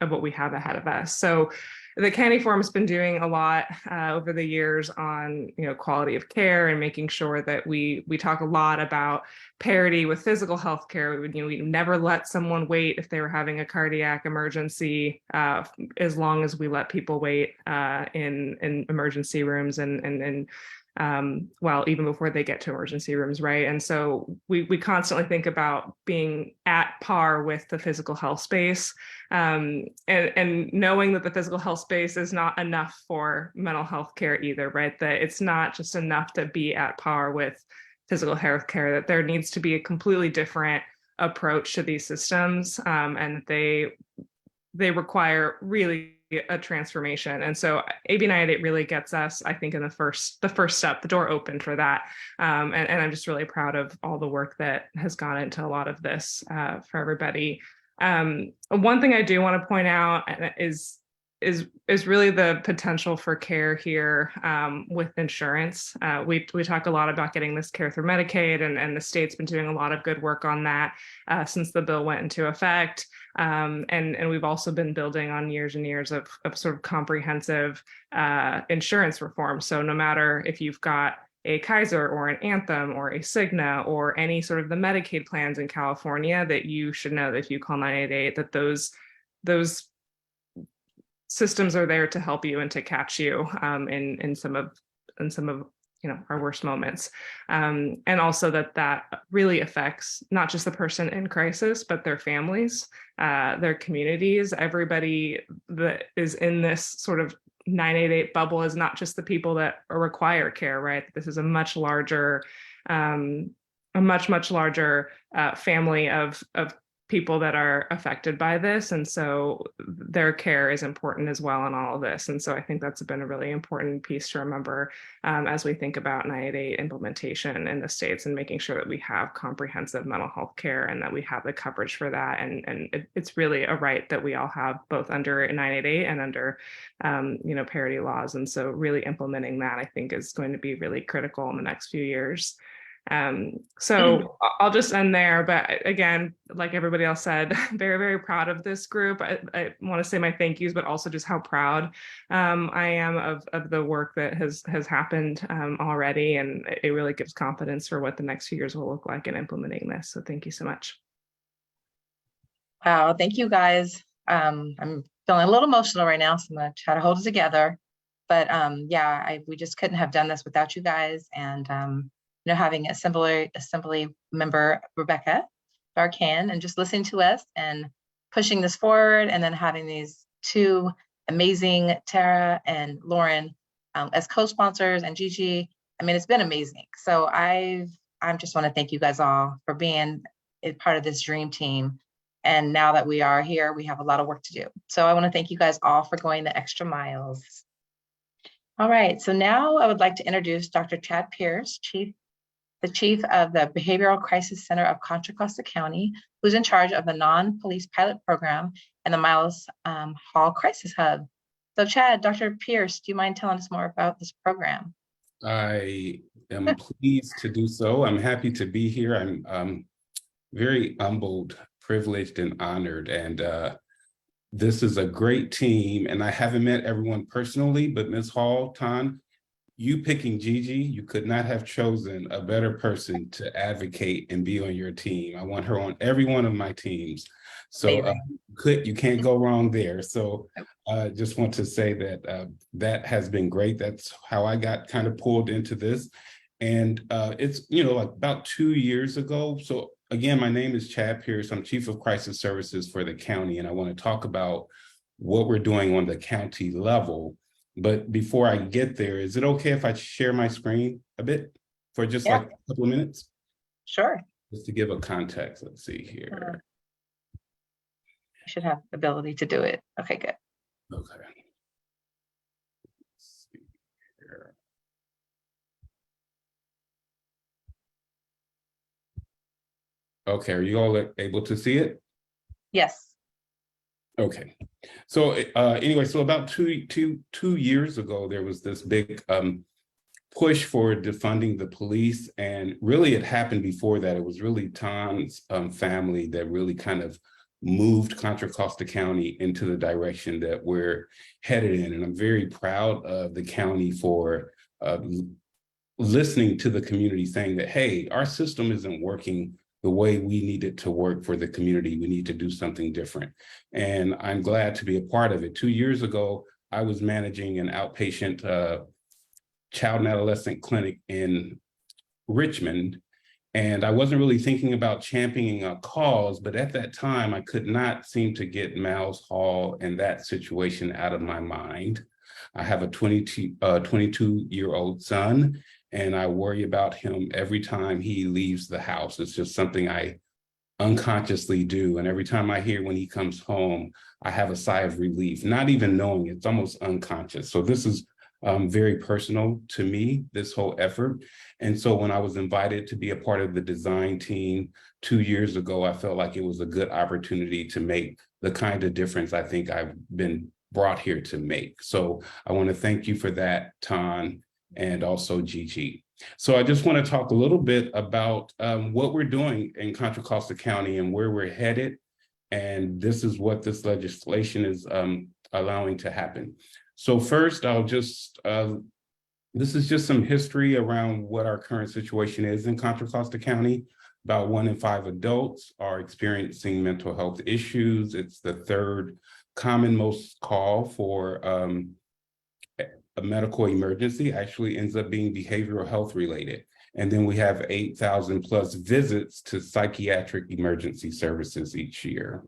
what we have ahead of us. So the Kennedy Forum has been doing a lot over the years on quality of care and making sure that we talk a lot about parity with physical health care. We never let someone wait if they were having a cardiac emergency, as long as we let people wait in emergency rooms and well, even before they get to emergency rooms, right? And so we constantly think about being at par with the physical health space, and knowing that the physical health space is not enough for mental health care either, right? That it's not just enough to be at par with physical health care, that there needs to be a completely different approach to these systems, and they require really a transformation. And so AB 98 really gets us, I think, in the first step, the door open for that. And I'm just really proud of all the work that has gone into a lot of this for everybody. One thing I do want to point out is really the potential for care here with insurance. We talk a lot about getting this care through Medicaid, and the state's been doing a lot of good work on that since the bill went into effect. And we've also been building on years and years of sort of comprehensive insurance reform. So no matter if you've got a Kaiser or an Anthem or a Cigna or any sort of the Medicaid plans in California, that you should know that if you call 988, that those systems are there to help you and to catch you in some of our worst moments, and also that really affects not just the person in crisis, but their families, their communities. Everybody that is in this sort of 988 bubble is not just the people that require care, right? This is a much larger, much larger family of people that are affected by this. And so their care is important as well in all of this. And so I think that's been a really important piece to remember as we think about 988 implementation in the states, and making sure that we have comprehensive mental health care and that we have the coverage for that. And it's really a right that we all have, both under 988 and under parity laws. And so really implementing that, I think, is going to be really critical in the next few years. So I'll just end there. But again, like everybody else said, very, very proud of this group. I want to say my thank yous, but also just how proud I am of the work that has happened already. And it really gives confidence for what the next few years will look like in implementing this. So thank you so much. Wow, thank you guys. I'm feeling a little emotional right now, so I'm gonna try to hold it together. But we just couldn't have done this without you guys. And having assembly member Rebecca Bauer Kahan and just listening to us and pushing this forward, and then having these two amazing, Tara and Lauren, as co-sponsors, and Gigi. I mean, it's been amazing. So I just want to thank you guys all for being a part of this dream team. And now that we are here, we have a lot of work to do. So I want to thank you guys all for going the extra miles. All right, so now I would like to introduce Dr. Chad Pierce, the chief of the Behavioral Crisis Center of Contra, Costa County, who's in charge of the non-police pilot program and the Miles Hall Crisis Hub. So Chad, Dr. Pierce, do you mind telling us more about this program? I am pleased to do so. I'm happy to be here. I'm very humbled, privileged, and honored. And this is a great team. And I haven't met everyone personally, but Ms. Hall, Tan, you picking Gigi, you could not have chosen a better person to advocate and be on your team. I want her on every one of my teams. So you can't go wrong there. So I just want to say that that has been great. That's how I got kind of pulled into this. And it's, like about 2 years ago. So again, my name is Chad Pierce. I'm Chief of Crisis Services for the county. And I want to talk about what we're doing on the county level. But before I get there, is it okay if I share my screen a bit for just like a couple of minutes? Sure. Just to give a context, let's see here. You should have the ability to do it. Okay, good. Okay. Let's see here. Okay, are you all able to see it? Yes. Okay, so anyway, so about two years ago, there was this big push for defunding the police, and really it happened before that. It was really Tan's family that really kind of moved Contra Costa County into the direction that we're headed in, and I'm very proud of the county for listening to the community, saying that, hey, our system isn't working the way we need it to work for the community. We need to do something different. And I'm glad to be a part of it. 2 years ago, I was managing an outpatient child and adolescent clinic in Richmond. And I wasn't really thinking about championing a cause, but at that time, I could not seem to get Miles Hall and that situation out of my mind. I have a 22-year-old son, and I worry about him every time he leaves the house. It's just something I unconsciously do. And every time I hear when he comes home, I have a sigh of relief, not even knowing it's almost unconscious. So this is very personal to me, this whole effort. And so when I was invited to be a part of the design team 2 years ago, I felt like it was a good opportunity to make the kind of difference I think I've been brought here to make. So I want to thank you for that, Tan, and also Gigi. So I just want to talk a little bit about what we're doing in Contra Costa County and where we're headed. And this is what this legislation is allowing to happen. So first, I'll just, this is just some history around what our current situation is in Contra Costa County. About 1 in 5 adults are experiencing mental health issues. It's the third common most call for a medical emergency, actually ends up being behavioral health related. And then we have 8,000 plus visits to psychiatric emergency services each year.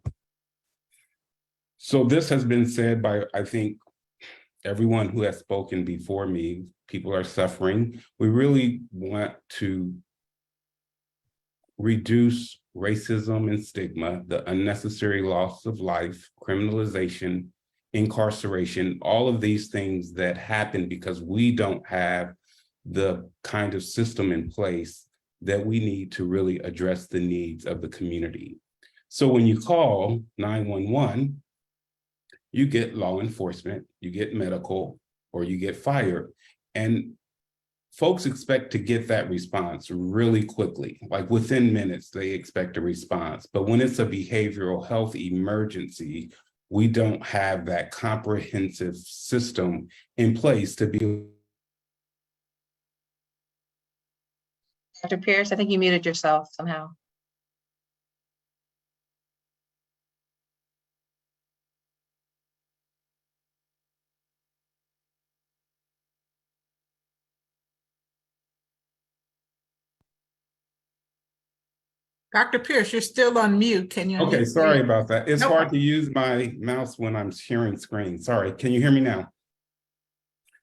So this has been said by, I think, everyone who has spoken before me. People are suffering. We really want to reduce racism and stigma, the unnecessary loss of life, criminalization, incarceration, all of these things that happen because we don't have the kind of system in place that we need to really address the needs of the community. So when you call 911, you get law enforcement, you get medical, or you get fire. And folks expect to get that response really quickly, like within minutes, they expect a response. But when it's a behavioral health emergency, we don't have that comprehensive system in place to be. Dr. Pierce, I think you muted yourself somehow. Dr. Pierce, you're still on mute. Can you? Okay, sorry about that. It's No hard problem. to use my mouse when I'm sharing screen. Sorry, can you hear me now?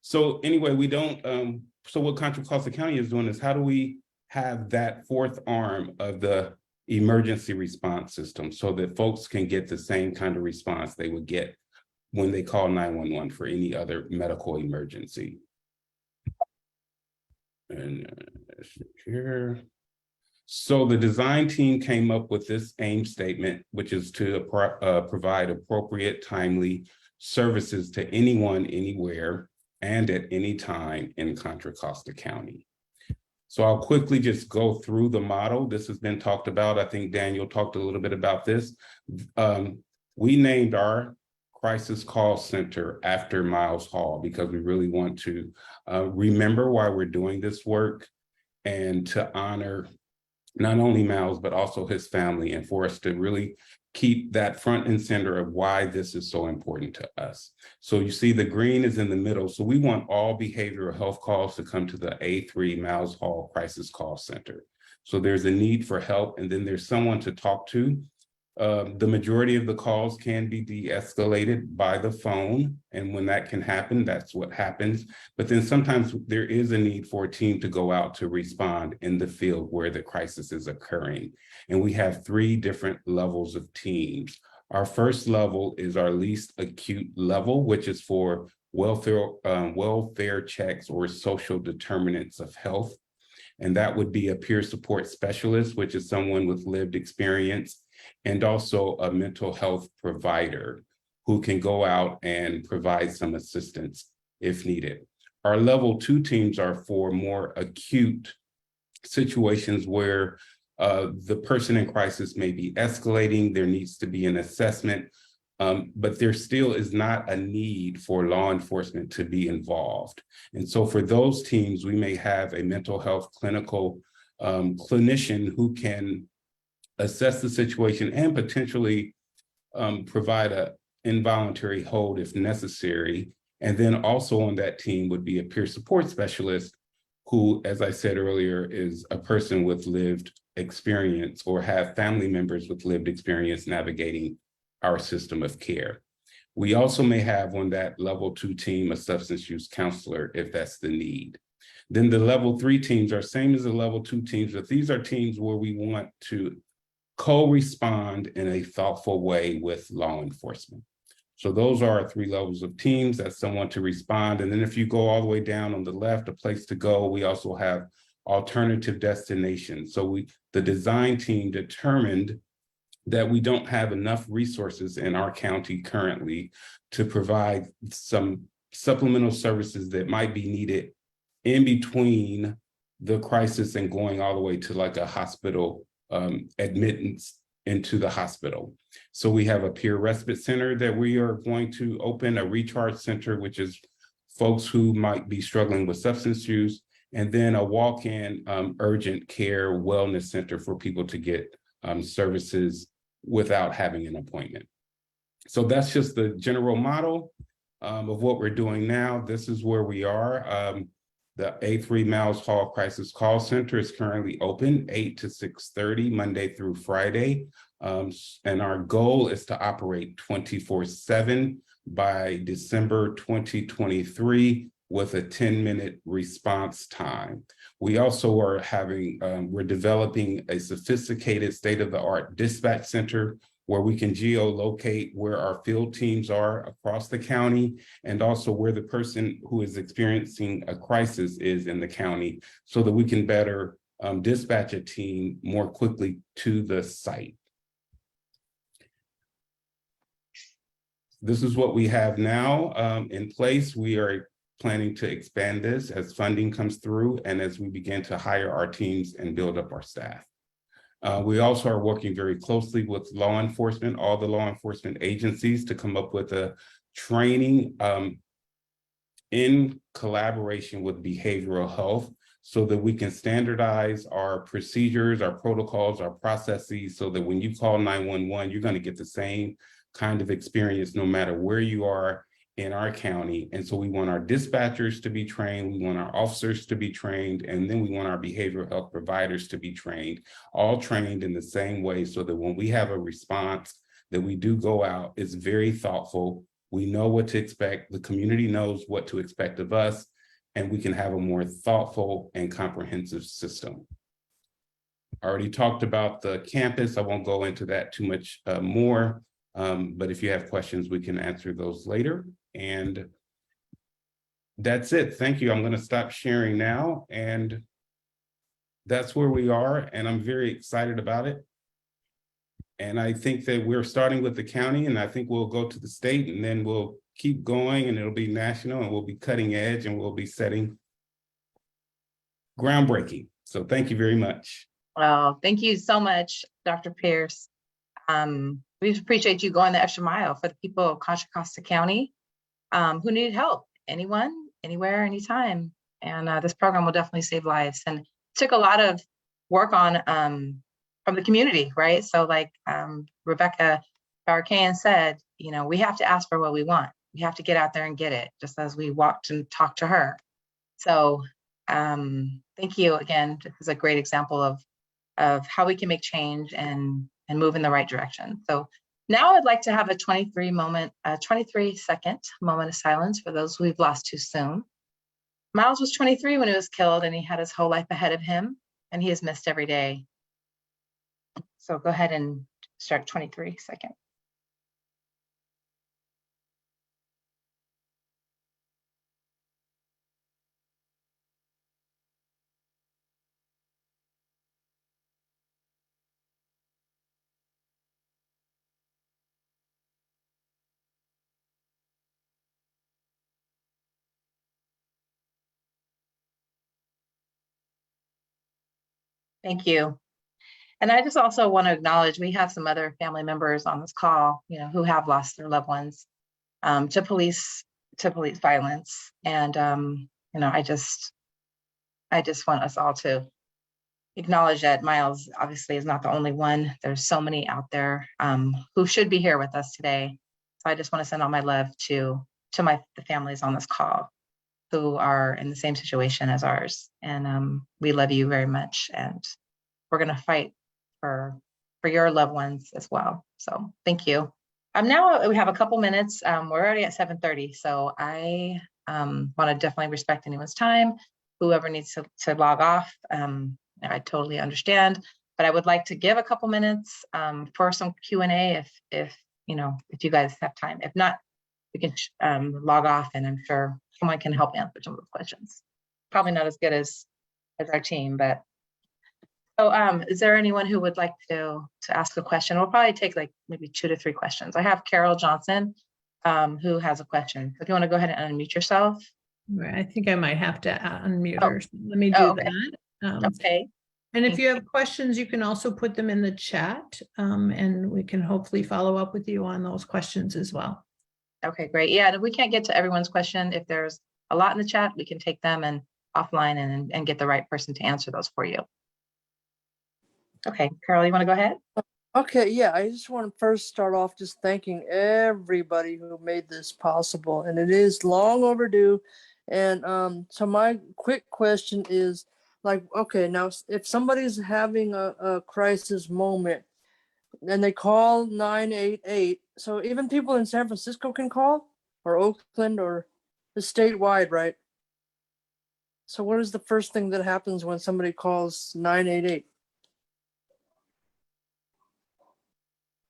So anyway, we don't, so what Contra Costa County is doing is how do we have that fourth arm of the emergency response system so that folks can get the same kind of response they would get when they call 911 for any other medical emergency. And here. So the design team came up with this aim statement, which is to provide appropriate, timely services to anyone, anywhere, and at any time in Contra Costa County. So I'll quickly just go through the model. This has been talked about. I think Daniel talked a little bit about this. We named our crisis call center after Miles Hall because we really want to remember why we're doing this work and to honor not only Miles, but also his family, and for us to really keep that front and center of why this is so important to us. So you see the green is in the middle. So we want all behavioral health calls to come to the A3 Miles Hall Crisis Call Center. So there's a need for help, and then there's someone to talk to. The majority of the calls can be de-escalated by the phone. And when that can happen, that's what happens. But then sometimes there is a need for a team to go out to respond in the field where the crisis is occurring. And we have 3 different levels of teams. Our first level is our least acute level, which is for welfare checks or social determinants of health. And that would be a peer support specialist, which is someone with lived experience, and also a mental health provider who can go out and provide some assistance if needed. Our level 2 teams are for more acute situations where the person in crisis may be escalating, there needs to be an assessment, but there still is not a need for law enforcement to be involved. And so for those teams, we may have a mental health clinical clinician who can assess the situation and potentially provide an involuntary hold if necessary. And then also on that team would be a peer support specialist who, as I said earlier, is a person with lived experience or have family members with lived experience navigating our system of care. We also may have on that level 2 team a substance use counselor if that's the need. Then the level 3 teams are same as the level 2 teams, but these are teams where we want to co-respond in a thoughtful way with law enforcement. So those are our 3 levels of teams. That's someone to respond. And then if you go all the way down on the left, a place to go, we also have alternative destinations. So the design team determined that we don't have enough resources in our county currently to provide some supplemental services that might be needed in between the crisis and going all the way to like a hospital admittance into the hospital. So we have a peer respite center that we are going to open, a recharge center, which is folks who might be struggling with substance use, and then a walk-in urgent care wellness center for people to get services without having an appointment. So that's just the general model of what we're doing now. This is where we are. The A3 Miles Hall Crisis Call Center is currently open 8 to 6:30, Monday through Friday. And our goal is to operate 24/7 by December 2023 with a 10-minute response time. We also are we're developing a sophisticated state-of-the-art dispatch center where we can geolocate where our field teams are across the county and also where the person who is experiencing a crisis is in the county so that we can better dispatch a team more quickly to the site. This is what we have now in place. We are planning to expand this as funding comes through and as we begin to hire our teams and build up our staff. We also are working very closely with law enforcement, all the law enforcement agencies, to come up with a training in collaboration with behavioral health so that we can standardize our procedures, our protocols, our processes, so that when you call 911, you're going to get the same kind of experience no matter where you are in our county. And so we want our dispatchers to be trained, we want our officers to be trained, and then we want our behavioral health providers to be trained, all trained in the same way so that when we have a response that we do go out, it's very thoughtful. We know what to expect, the community knows what to expect of us, and we can have a more thoughtful and comprehensive system. I already talked about the campus. I won't go into that too much more, but if you have questions, we can answer those later. And that's it. Thank you. I'm going to stop sharing now. And that's where we are. And I'm very excited about it. And I think that we're starting with the county, and I think we'll go to the state, and then we'll keep going, and it'll be national, and we'll be cutting edge, and we'll be setting groundbreaking. So thank you very much. Well, thank you so much, Dr. Pierce. We appreciate you going the extra mile for the people of Contra Costa County who need help. Anyone, anywhere, anytime. And this program will definitely save lives. And it took a lot of work on from the community, right? So like Rebecca Bauer Kahan said, you know, we have to ask for what we want. We have to get out there and get it, just as we walked and talked to her. So thank you again. This is a great example of how we can make change and move in the right direction. So now I'd like to have a 23-second moment of silence for those we've lost too soon. Miles was 23 when he was killed, and he had his whole life ahead of him, and he is missed every day. So go ahead and start 23 seconds. Thank you. And I just also want to acknowledge we have some other family members on this call, you know, who have lost their loved ones to police violence. And you know, I just want us all to acknowledge that Miles obviously is not the only one. There's so many out there who should be here with us today. So I just want to send all my love to the families on this call who are in the same situation as ours. And we love you very much. And we're going to fight for your loved ones as well. So thank you. Now we have a couple minutes. We're already at 7:30. So I want to definitely respect anyone's time. Whoever needs to log off, I totally understand. But I would like to give a couple minutes for some Q&A if you guys have time. If not, we can log off, and I'm sure someone can help answer some of those questions. Probably not as good as our team, but so is there anyone who would like to ask a question? We'll probably take like maybe 2 to 3 questions. I have Carol Johnson who has a question. If you want to go ahead and unmute yourself. I think I might have to unmute her. So let me do okay. that. Okay. And if you have questions, you can also put them in the chat, and we can hopefully follow up with you on those questions as well. Okay, great. Yeah, and if we can't get to everyone's question, if there's a lot in the chat, we can take them and offline and get the right person to answer those for you. Okay, Carol, you want to go ahead? Okay, yeah, I just want to first start off just thanking everybody who made this possible, and it is long overdue. And so my quick question is, like, okay, now if somebody's having a crisis moment and they call 988, so even people in San Francisco can call, or Oakland, or the statewide, right? So what is the first thing that happens when somebody calls 988?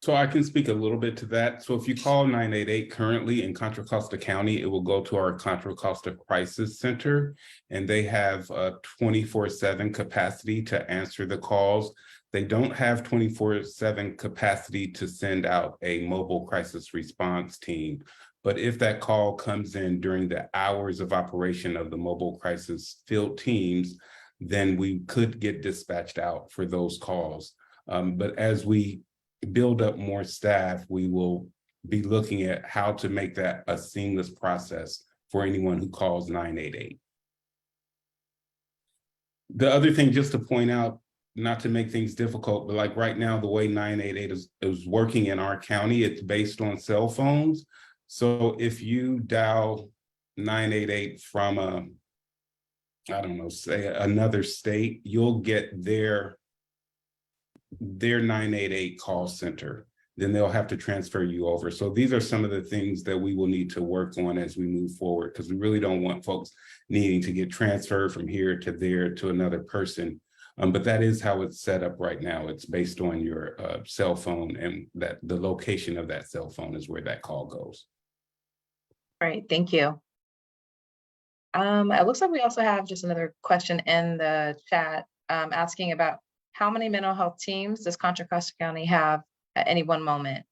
So I can speak a little bit to that. So if you call 988 currently in Contra Costa County, it will go to our Contra Costa Crisis Center, and they have a 24/7 capacity to answer the calls. They don't have 24/7 capacity to send out a mobile crisis response team. But if that call comes in during the hours of operation of the mobile crisis field teams, then we could get dispatched out for those calls. But as we build up more staff, we will be looking at how to make that a seamless process for anyone who calls 988. The other thing, just to point out, not to make things difficult, but like right now, the way 988 is working in our county, it's based on cell phones. So if you dial 988 from I don't know, say another state, you'll get their 988 call center. Then they'll have to transfer you over. So these are some of the things that we will need to work on as we move forward, because we really don't want folks needing to get transferred from here to there to another person. But that is how it's set up right now. It's based on your cell phone, and that the location of that cell phone is where that call goes. All right, thank you. It looks like we also have just another question in the chat asking about how many mental health teams does Contra Costa County have at any one moment?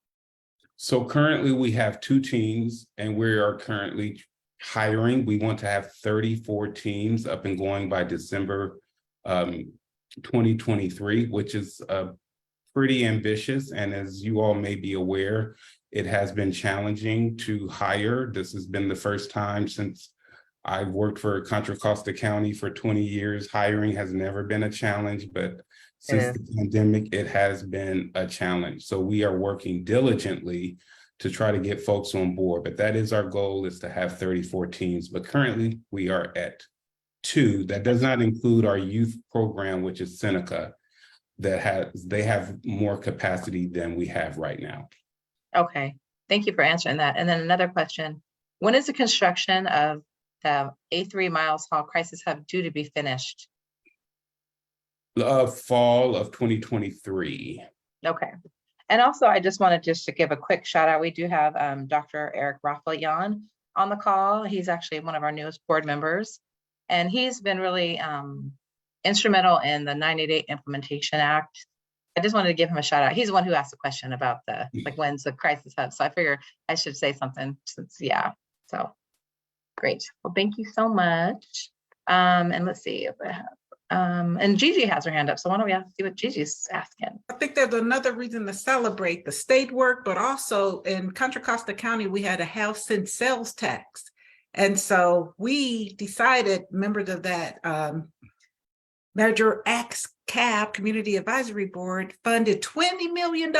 So currently we have 2 teams, and we are currently hiring. We want to have 34 teams up and going by December 2023, which is pretty ambitious. And as you all may be aware, it has been challenging to hire. This has been the first time since I've worked for Contra Costa County for 20 years. Hiring has never been a challenge, but since the pandemic, it has been a challenge. So we are working diligently to try to get folks on board. But that is our goal, is to have 34 teams. But currently we are at 2. That does not include our youth program, which is Seneca, they have more capacity than we have right now. Okay, thank you for answering that. And then another question, when is the construction of the A3 Miles Hall Crisis Hub due to be finished? Fall of 2023. Okay. And also, I just wanted to give a quick shout out. We do have Dr. Eric Rafalayan on the call. He's actually one of our newest board members, and he's been really instrumental in the 988 Implementation Act. I just wanted to give him a shout out. He's the one who asked the question about the, like, when's the crisis hub? So I figure I should say something since, yeah, so great. Well, thank you so much. And let's see if I have, and Gigi has her hand up. So why don't we see what Gigi's asking? I think there's another reason to celebrate the state work, but also in Contra Costa County, we had a house and sales tax. And so we decided, members of that Measure X CAB Community Advisory Board funded $20 million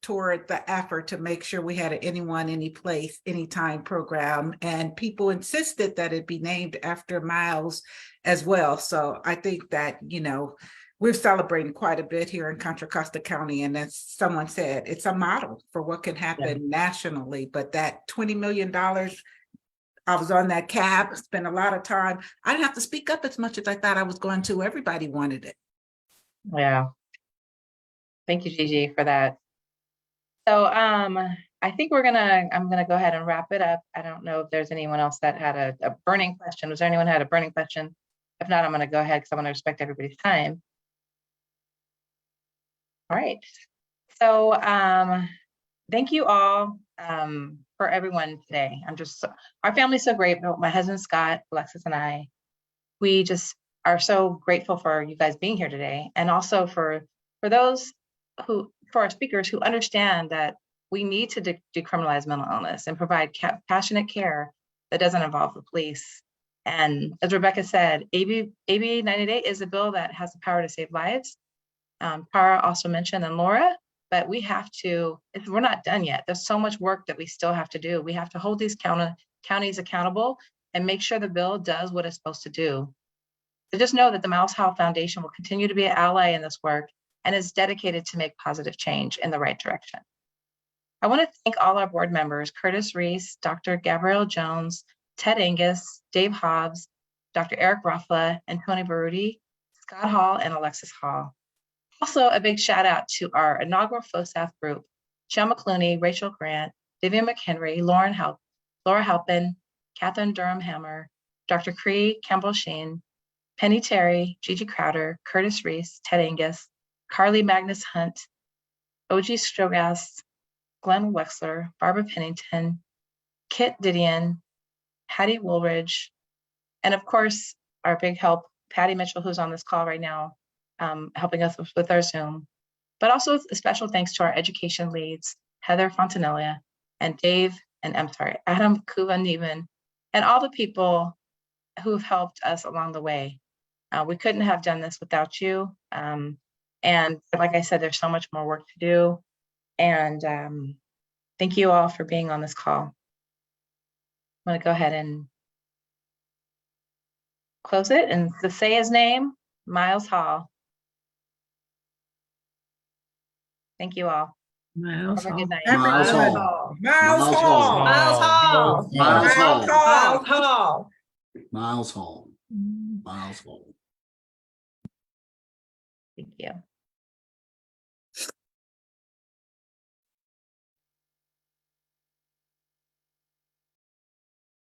toward the effort to make sure we had an anyone, any place, anytime program. And people insisted that it be named after Miles as well. So I think that, you know, we're celebrating quite a bit here in Contra Costa County. And as someone said, it's a model for what can happen nationally. But that $20 million, I was on that cab, spent a lot of time. I didn't have to speak up as much as I thought I was going to. Everybody wanted it. Yeah. Thank you, Gigi, for that. So I think I'm gonna go ahead and wrap it up. I don't know if there's anyone else that had a burning question. Was there anyone who had a burning question? If not, I'm gonna go ahead because I want to respect everybody's time. All right. So thank you all for everyone today. Our family's so great. My husband, Scott, Alexis, and I, we just are so grateful for you guys being here today. And also for our speakers who understand that we need to decriminalize mental illness and provide passionate care that doesn't involve the police. And as Rebecca said, AB 98 is a bill that has the power to save lives. Tara also mentioned, and Laura, but we have to, we're not done yet. There's so much work that we still have to do. We have to hold these counties accountable and make sure the bill does what it's supposed to do. So just know that the Miles Hall Foundation will continue to be an ally in this work and is dedicated to make positive change in the right direction. I want to thank all our board members, Curtis Reese, Dr. Gabrielle Jones, Ted Angus, Dave Hobbs, Dr. Eric Ruffla, and Tony Baruti, Scott Hall, and Alexis Hall. Also, a big shout out to our inaugural FOSAF group, Shell McClooney, Rachel Grant, Vivian McHenry, Laura Halpin, Catherine Durham-Hammer, Dr. Cree Campbell Sheen, Penny Terry, Gigi Crowder, Curtis Reese, Ted Angus, Carly Magnus Hunt, OG Strogas, Glenn Wexler, Barbara Pennington, Kit Didion, Hattie Woolridge, and of course, our big help, Patty Mitchell, who's on this call right now, helping us with our Zoom. But also a special thanks to our education leads, Heather Fontanella and Adam Kuva-Neven, and all the people who've helped us along the way. We couldn't have done this without you. And like I said, there's so much more work to do. And thank you all for being on this call. I'm going to go ahead and close it and to say his name, Miles Hall. Thank you all. Miles Have a Hall. good night. Miles Hall. Miles Miles Hall. Miles Hall. Miles Hall. Miles Hall. Miles Hall. Miles Hall. Thank you.